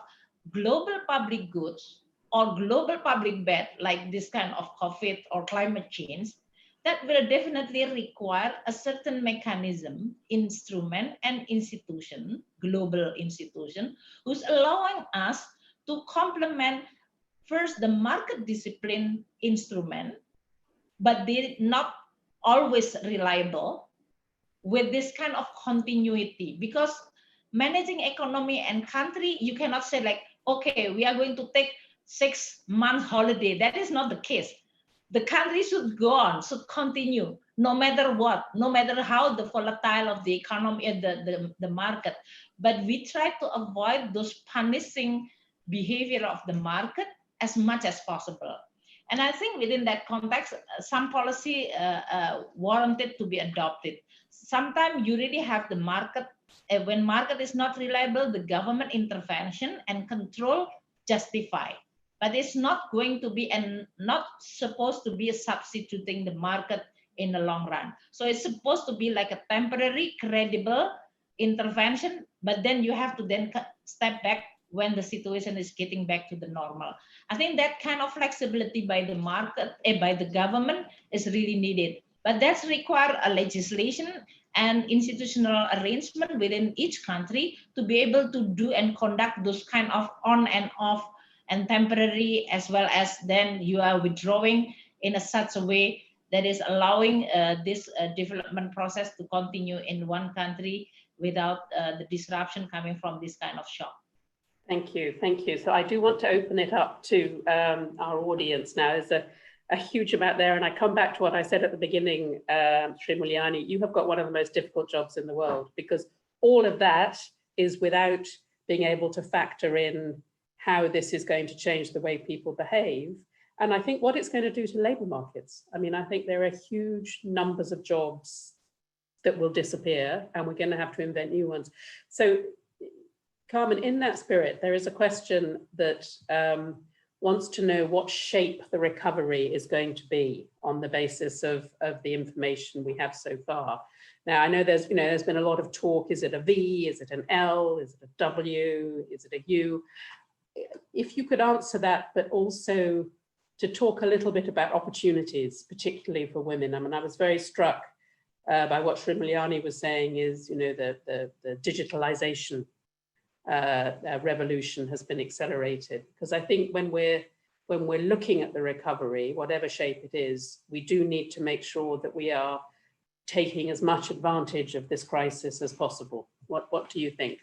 global public goods or global public bad, like this kind of COVID or climate change, that will definitely require a certain mechanism, instrument, and institution, global institution, who's allowing us to complement first the market discipline instrument, but they're not always reliable, with this kind of continuity. Because managing economy and country, you cannot say like, okay, we are going to take 6 months holiday. That is not the case. The country should go on, should continue, no matter what, no matter how the volatile of the economy and the market. But we try to avoid those punishing behavior of the market as much as possible. And I think within that context, some policy warranted to be adopted. Sometimes you really have the market, when market is not reliable, the government intervention and control justify. But it's not going to be and not supposed to be substituting the market in the long run. So it's supposed to be like a temporary, credible intervention, but then you have to then step back when the situation is getting back to the normal. I think that kind of flexibility by the market, by the government is really needed. But that's require a legislation and institutional arrangement within each country to be able to do and conduct those kind of on and off and temporary, as well as then you are withdrawing in such a way that is allowing this development process to continue in one country without the disruption coming from this kind of shock. Thank you, thank you. So I do want to open it up to our audience now. There's a huge amount there, and I come back to what I said at the beginning, Sri Mulyani, you have got one of the most difficult jobs in the world, because all of that is without being able to factor in how this is going to change the way people behave. And I think what it's going to do to labor markets. I mean, I think there are huge numbers of jobs that will disappear, and we're going to have to invent new ones. So, Carmen, in that spirit, there is a question that wants to know what shape the recovery is going to be on the basis of the information we have so far. Now, I know there's been a lot of talk. Is it a V? Is it an L? Is it a W? Is it a U? if you could answer that, but also to talk a little bit about opportunities, particularly for women. I mean, I was very struck by what Srimaliani was saying is, the digitalization revolution has been accelerated. Because I think when we're looking at the recovery, whatever shape it is, we do need to make sure that we are taking as much advantage of this crisis as possible. What do you think?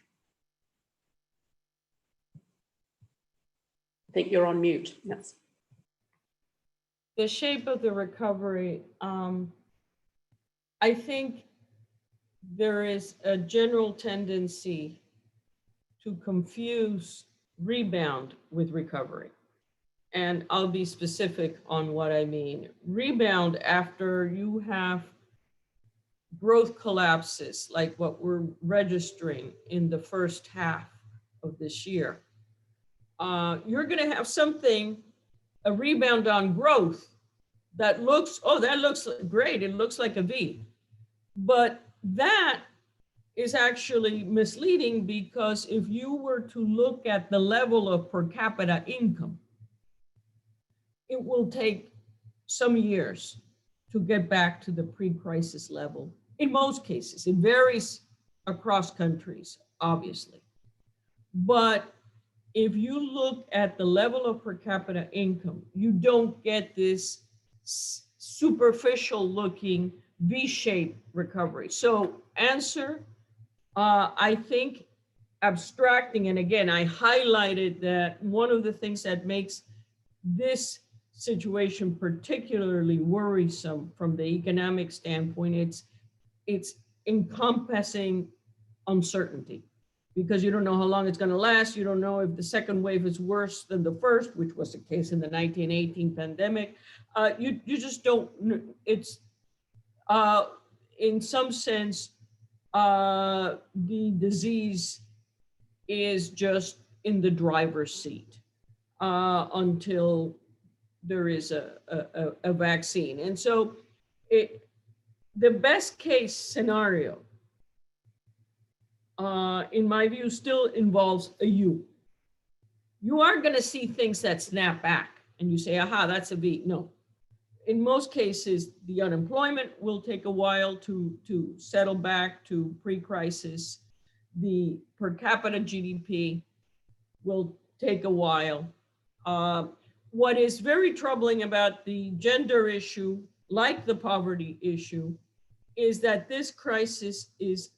I think you're on mute. Yes. The shape of the recovery, I think there is a general tendency to confuse rebound with recovery. And I'll be specific on what I mean. Rebound after you have growth collapses like what we're registering in the first half of this year. You're going to have a rebound on growth that looks great. It looks like a V. But that is actually misleading, because if you were to look at the level of per capita income, it will take some years to get back to the pre-crisis level. In most cases, it varies across countries, obviously. But if you look at the level of per capita income, you don't get this superficial looking V-shaped recovery. So answer, I think abstracting, and again, I highlighted that one of the things that makes this situation particularly worrisome from the economic standpoint, it's encompassing uncertainty, because you don't know how long it's going to last. You don't know if the second wave is worse than the first, which was the case in the 1918 pandemic. You just don't. It's in some sense, the disease is just in the driver's seat until there is a vaccine. And so the best case scenario, in my view, still involves a U. You are going to see things that snap back and you say, aha, that's a V. No. In most cases, the unemployment will take a while to settle back to pre-crisis. The per capita GDP will take a while. What is very troubling about the gender issue, like the poverty issue, is that this crisis is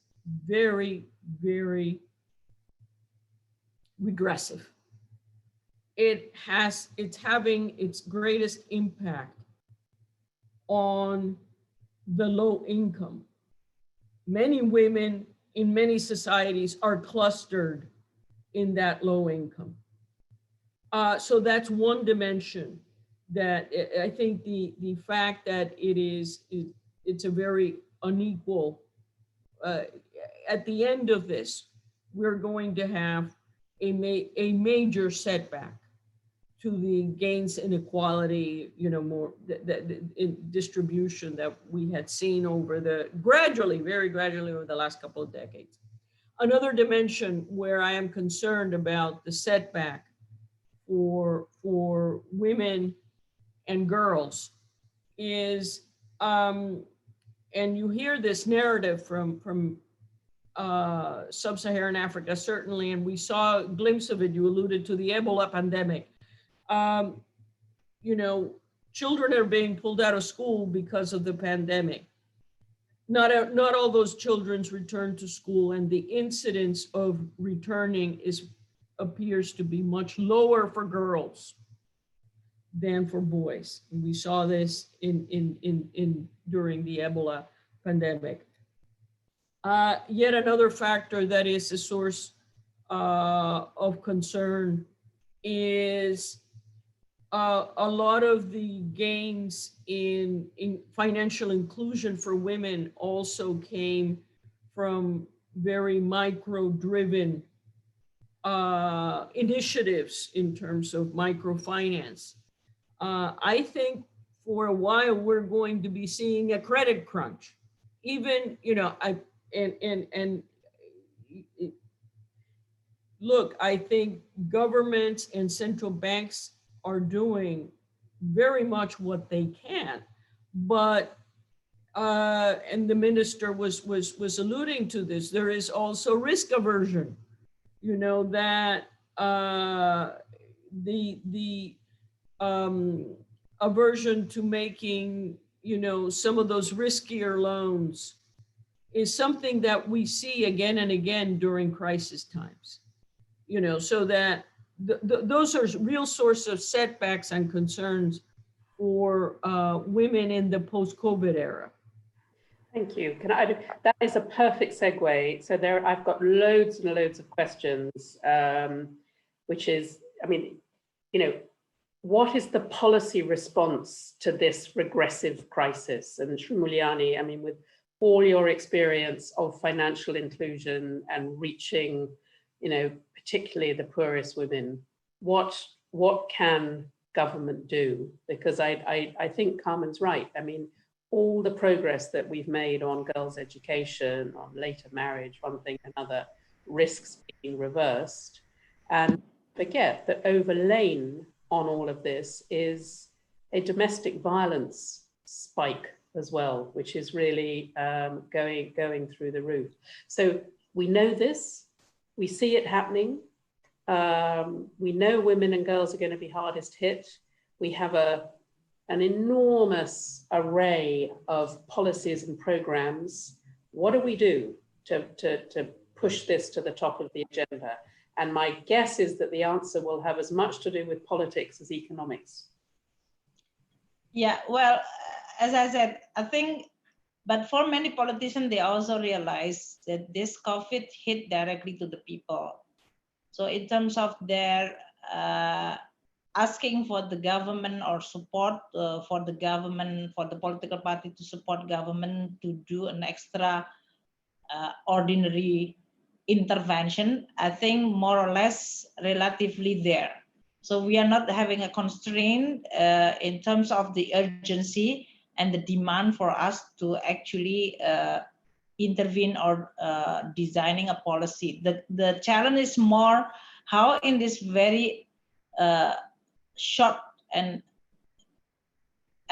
very, very regressive. It's having its greatest impact on the low income. Many women in many societies are clustered in that low income. So that's one dimension that I think the fact that it's a very unequal, at the end of this, we're going to have a major setback to the gains inequality, more in distribution that we had seen over very gradually over the last couple of decades. Another dimension where I am concerned about the setback for women and girls is, and you hear this narrative from sub-Saharan Africa, certainly, and we saw a glimpse of it, you alluded to the Ebola pandemic. Children are being pulled out of school because of the pandemic. Not all those children return to school, and the incidence of returning appears to be much lower for girls than for boys. And we saw this during the Ebola pandemic. Yet another factor that is a source of concern is a lot of the gains in financial inclusion for women also came from very micro-driven initiatives in terms of microfinance. I think for a while we're going to be seeing a credit crunch. Even, look, I think governments and central banks are doing very much what they can, but and the minister was alluding to this. There is also risk aversion, you know, that the aversion to making, you know, some of those riskier loans is something that we see again and again during crisis times, you know, so that those are real source of setbacks and concerns for women in the post-COVID era. Thank you. That is a perfect segue. So there, I've got loads and loads of questions, which is, I mean, you know, what is the policy response to this regressive crisis? And Sri Mulyani, I mean, with all your experience of financial inclusion and reaching, you know, particularly the poorest women, what can government do? Because I think Carmen's right. I mean, all the progress that we've made on girls' education, on later marriage, one thing, another, risks being reversed. And forget that overlain on all of this is a domestic violence spike as well, which is really going through the roof. So we know this, we see it happening. We know women and girls are going to be hardest hit. We have an enormous array of policies and programs. What do we do to push this to the top of the agenda? And my guess is that the answer will have as much to do with politics as economics. Yeah, well, as I said, I think, but for many politicians, they also realize that this COVID hit directly to the people. So in terms of their asking for the government or support for the government, for the political party to support government to do an extra ordinary intervention, I think more or less relatively there. So we are not having a constraint in terms of the urgency and the demand for us to actually intervene or designing a policy. The challenge is more how in this very short and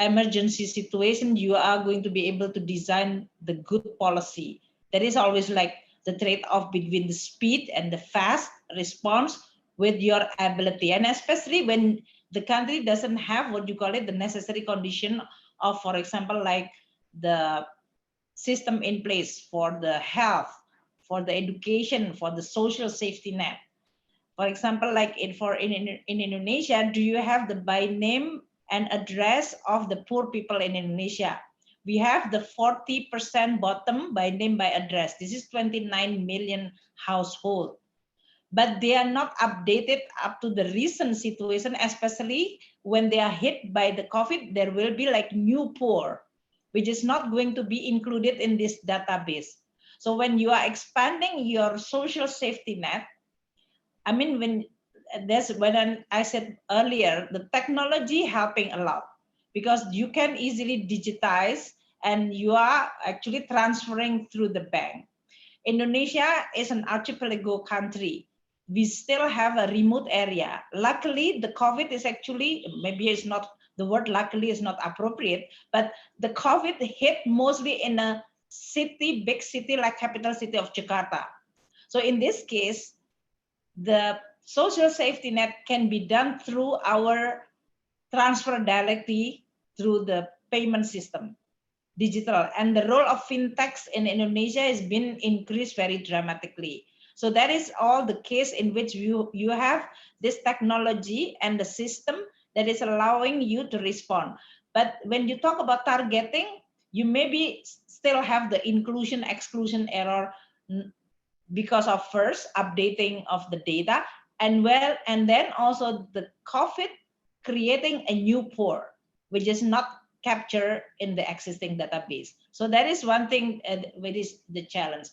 emergency situation you are going to be able to design the good policy. That is always like the trade-off between the speed and the fast response with your ability, and especially when the country doesn't have what you call it the necessary condition of, for example, like the system in place for the health, for the education, for the social safety net. For example, like in Indonesia, do you have the by name and address of the poor people in Indonesia? We have the 40% bottom by name by address. This is 29 million households. But they are not updated up to the recent situation, especially when they are hit by the COVID, there will be like new poor, which is not going to be included in this database. So when you are expanding your social safety net, I mean, when I said earlier, the technology helping a lot because you can easily digitize and you are actually transferring through the bank. Indonesia is an archipelago country. We still have a remote area. Luckily, the COVID is actually, maybe it's not, the word luckily is not appropriate, but the COVID hit mostly in a city, big city like capital city of Jakarta. So in this case, the social safety net can be done through our transfer directly through the payment system, digital. And the role of fintechs in Indonesia has been increased very dramatically. So that is all the case in which you have this technology and the system that is allowing you to respond. But when you talk about targeting, you maybe still have the inclusion exclusion error because of first updating of the data and then also the COVID creating a new poor, which is not captured in the existing database. So that is one thing which is the challenge.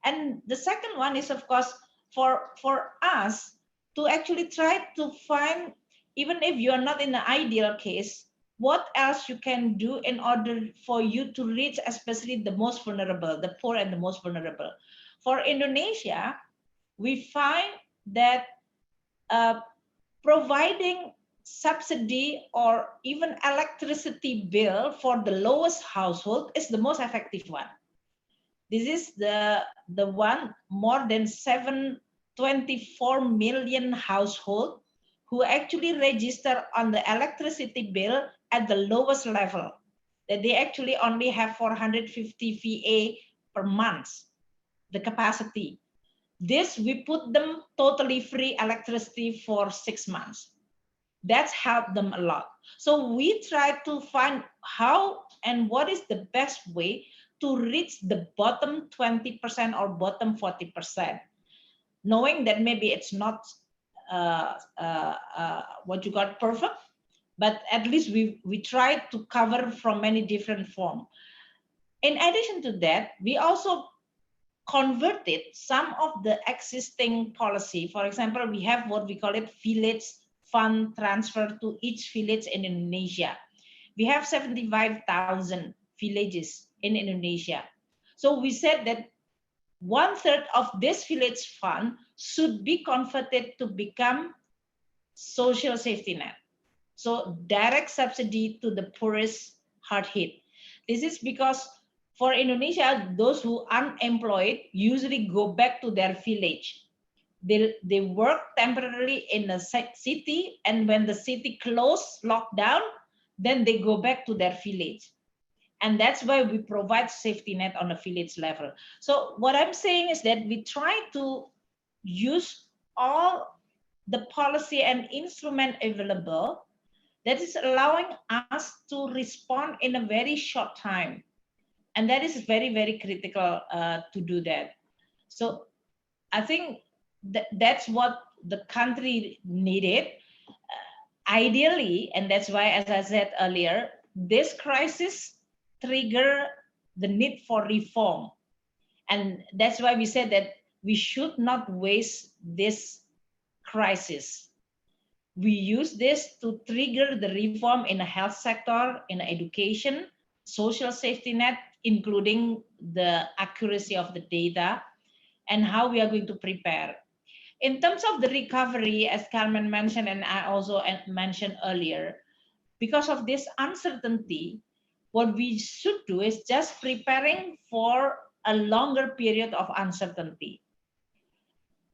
And the second one is, of course, for us to actually try to find, even if you are not in the ideal case, what else you can do in order for you to reach especially the most vulnerable, the poor and the most vulnerable. For Indonesia, we find that providing subsidy or even electricity bill for the lowest household is the most effective one. This is the one more than 724 million household who actually register on the electricity bill at the lowest level, that they actually only have 450 VA per month, the capacity. This, we put them totally free electricity for 6 months. That's helped them a lot. So we try to find how and what is the best way to reach the bottom 20% or bottom 40%, knowing that maybe it's not what you got perfect, but at least we try to cover from many different forms. In addition to that, we also converted some of the existing policy. For example, we have what we call it village fund transfer to each village in Indonesia. We have 75,000 villages in Indonesia. So we said that 1/3 of this village fund should be converted to become social safety net. So direct subsidy to the poorest hard hit. This is because for Indonesia, those who are unemployed usually go back to their village. They work temporarily in a city, and when the city closed, lockdown, then they go back to their village. And that's why we provide safety net on a village level. So what I'm saying is that we try to use all the policy and instrument available that is allowing us to respond in a very short time. And that is very, very critical to do that. So I think that's what the country needed. Ideally, and that's why, as I said earlier, this crisis trigger the need for reform. And that's why we said that we should not waste this crisis. We use this to trigger the reform in the health sector, in education, social safety net, including the accuracy of the data, and how we are going to prepare. In terms of the recovery, as Carmen mentioned, and I also mentioned earlier, because of this uncertainty, what we should do is just preparing for a longer period of uncertainty.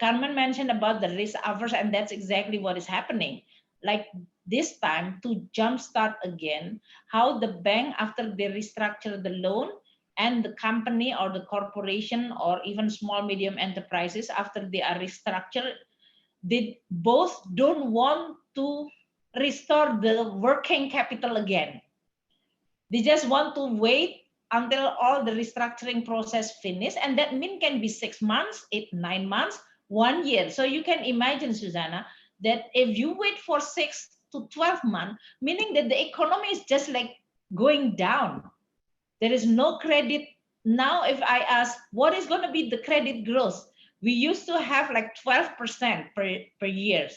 Carmen mentioned about the risk averse, and that's exactly what is happening. Like this time, to jumpstart again, how the bank, after they restructure the loan, and the company or the corporation or even small, medium enterprises, after they are restructured, they both don't want to restore the working capital again. They just want to wait until all the restructuring process finish, and that mean can be 6 months, 8, 9 months, 1 year. So you can imagine, Susanna, that if you wait for 6 to 12 months, meaning that the economy is just like going down. There is no credit. Now, if I ask, what is going to be the credit growth? We used to have like 12% per year,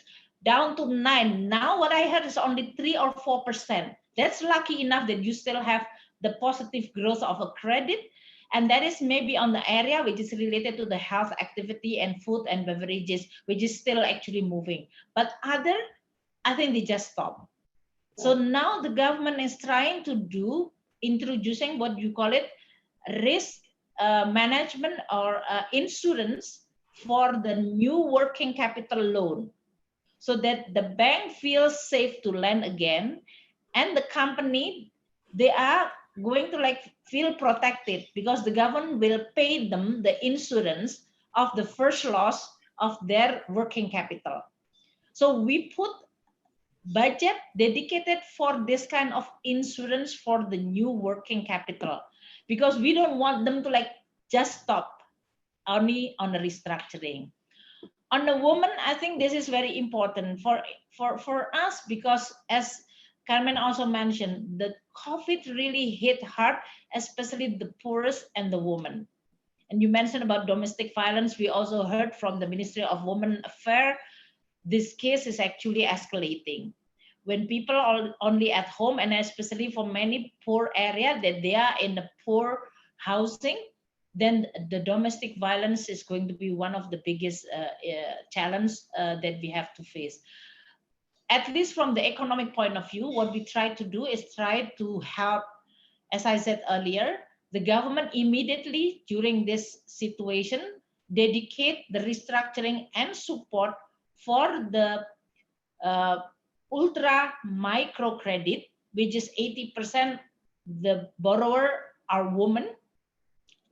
down to 9%. Now what I heard is only 3 or 4%. That's lucky enough that you still have the positive growth of a credit. And that is maybe on the area which is related to the health activity and food and beverages, which is still actually moving. But other, I think they just stop. So now the government is trying to do, introducing what you call it, risk management or insurance for the new working capital loan, so that the bank feels safe to lend again, and the company, they are going to like feel protected because the government will pay them the insurance of the first loss of their working capital. So we put budget dedicated for this kind of insurance for the new working capital, because we don't want them to like just stop only on the restructuring. On the woman, I think this is very important for us, because as Carmen also mentioned, the COVID really hit hard, especially the poorest and the women. And you mentioned about domestic violence. We also heard from the Ministry of Women Affairs, this case is actually escalating. When people are only at home, and especially for many poor areas that they are in the poor housing, then the domestic violence is going to be one of the biggest challenges that we have to face. At least from the economic point of view, what we try to do is try to help, as I said earlier, the government immediately during this situation dedicate the restructuring and support for the ultra micro credit, which is 80% the borrower are women.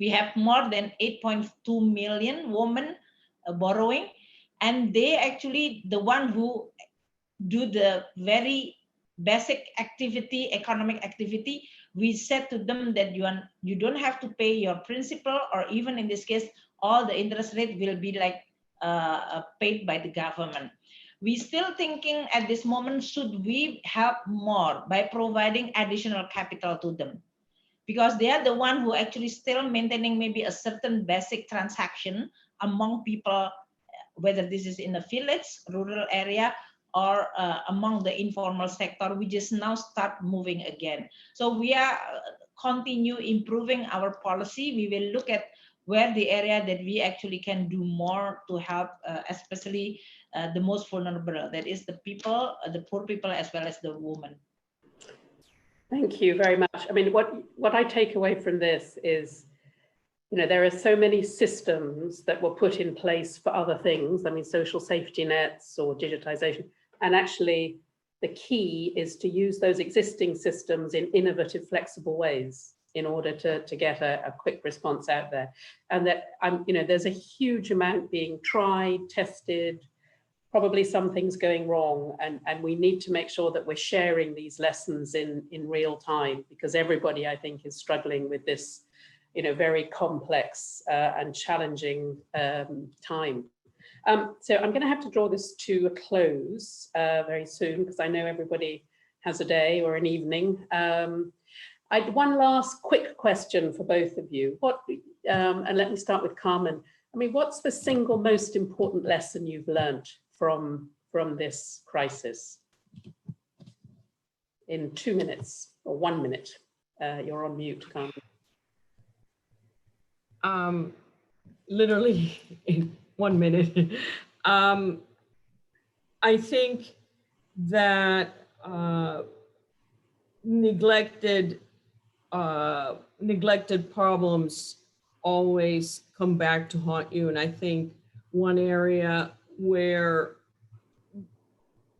We have more than 8.2 million women borrowing, and they actually the one who do the very basic activity, economic activity. We said to them that you don't have to pay your principal, or even in this case, all the interest rate will be like paid by the government. We still thinking at this moment, should we help more by providing additional capital to them? Because they are the one who actually still maintaining maybe a certain basic transaction among people, whether this is in the village, rural area, or among the informal sector, we just now start moving again. So we are continue improving our policy. We will look at where the area that we actually can do more to help, especially the most vulnerable, that is the people, the poor people, as well as the women. Thank you very much. I mean, what I take away from this is, you know, there are so many systems that were put in place for other things. I mean, social safety nets or digitization. And actually, the key is to use those existing systems in innovative, flexible ways in order to get a quick response out there. And that, you know, there's a huge amount being tried, tested, probably some things going wrong, and we need to make sure that we're sharing these lessons in real time, because everybody, I think, is struggling with this, you know, very complex and challenging time. So I'm going to have to draw this to a close very soon, because I know everybody has a day or an evening. One last quick question for both of you. And let me start with Carmen. I mean, what's the single most important lesson you've learned from this crisis? In 2 minutes or 1 minute. You're on mute, Carmen. Literally in 1 minute. I think that neglected problems always come back to haunt you. And I think one area where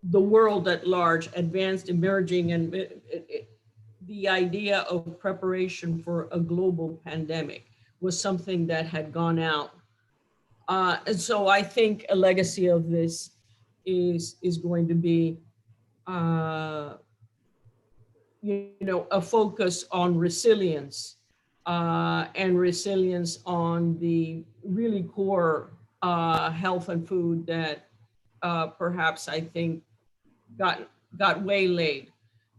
the world at large, advanced, emerging, and the idea of preparation for a global pandemic was something that had gone out. And so I think a legacy of this is going to be, you know, a focus on resilience and resilience on the really core health and food that perhaps I think got waylaid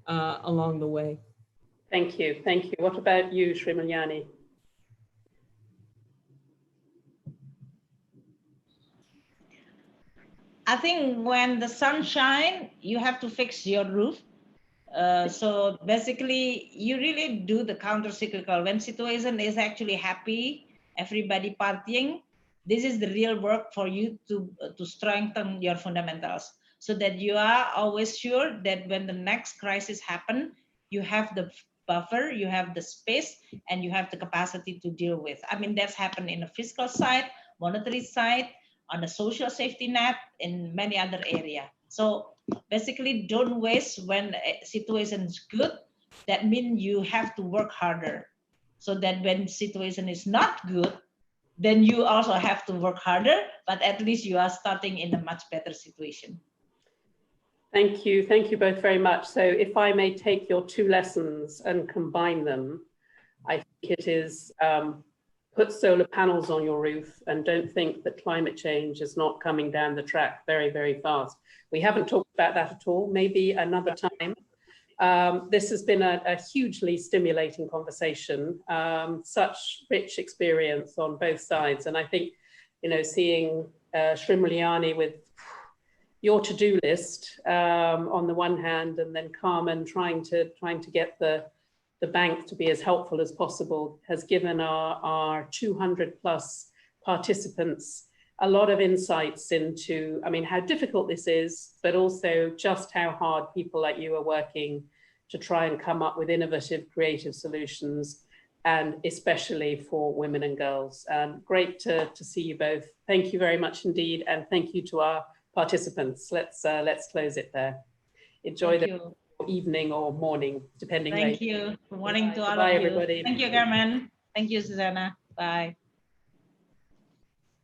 along the way. Thank you. Thank you. What about you, Srimulyani? I think when the sun shines, you have to fix your roof. So basically, you really do the counter-cyclical. When situation is actually happy, everybody partying, this is the real work for you to strengthen your fundamentals, so that you are always sure that when the next crisis happens, you have the buffer, you have the space, and you have the capacity to deal with. I mean, that's happened in the fiscal side, monetary side, on the social safety net, in many other areas. So basically, don't waste when a situation is good. That means you have to work harder, so that when situation is not good, then you also have to work harder, but at least you are starting in a much better situation. Thank you. Thank you both very much. So if I may take your two lessons and combine them, I think it is put solar panels on your roof and don't think that climate change is not coming down the track very, very fast. We haven't talked about that at all, maybe another time. This has been a hugely stimulating conversation, such rich experience on both sides. And I think, you know, seeing Srimulyani with your to-do list on the one hand, and then Carmen trying to get the the bank to be as helpful as possible, has given our 200 plus participants a lot of insights into, I mean, how difficult this is, but also just how hard people like you are working to try and come up with innovative, creative solutions, and especially for women and girls. Great to see you both. Thank you very much indeed, and thank you to our participants. Let's close it there. Enjoy the evening or morning, depending. Thank you. Good morning to all Bye, of you. everybody. Thank you, Carmen. Thank you, Susanna. Bye.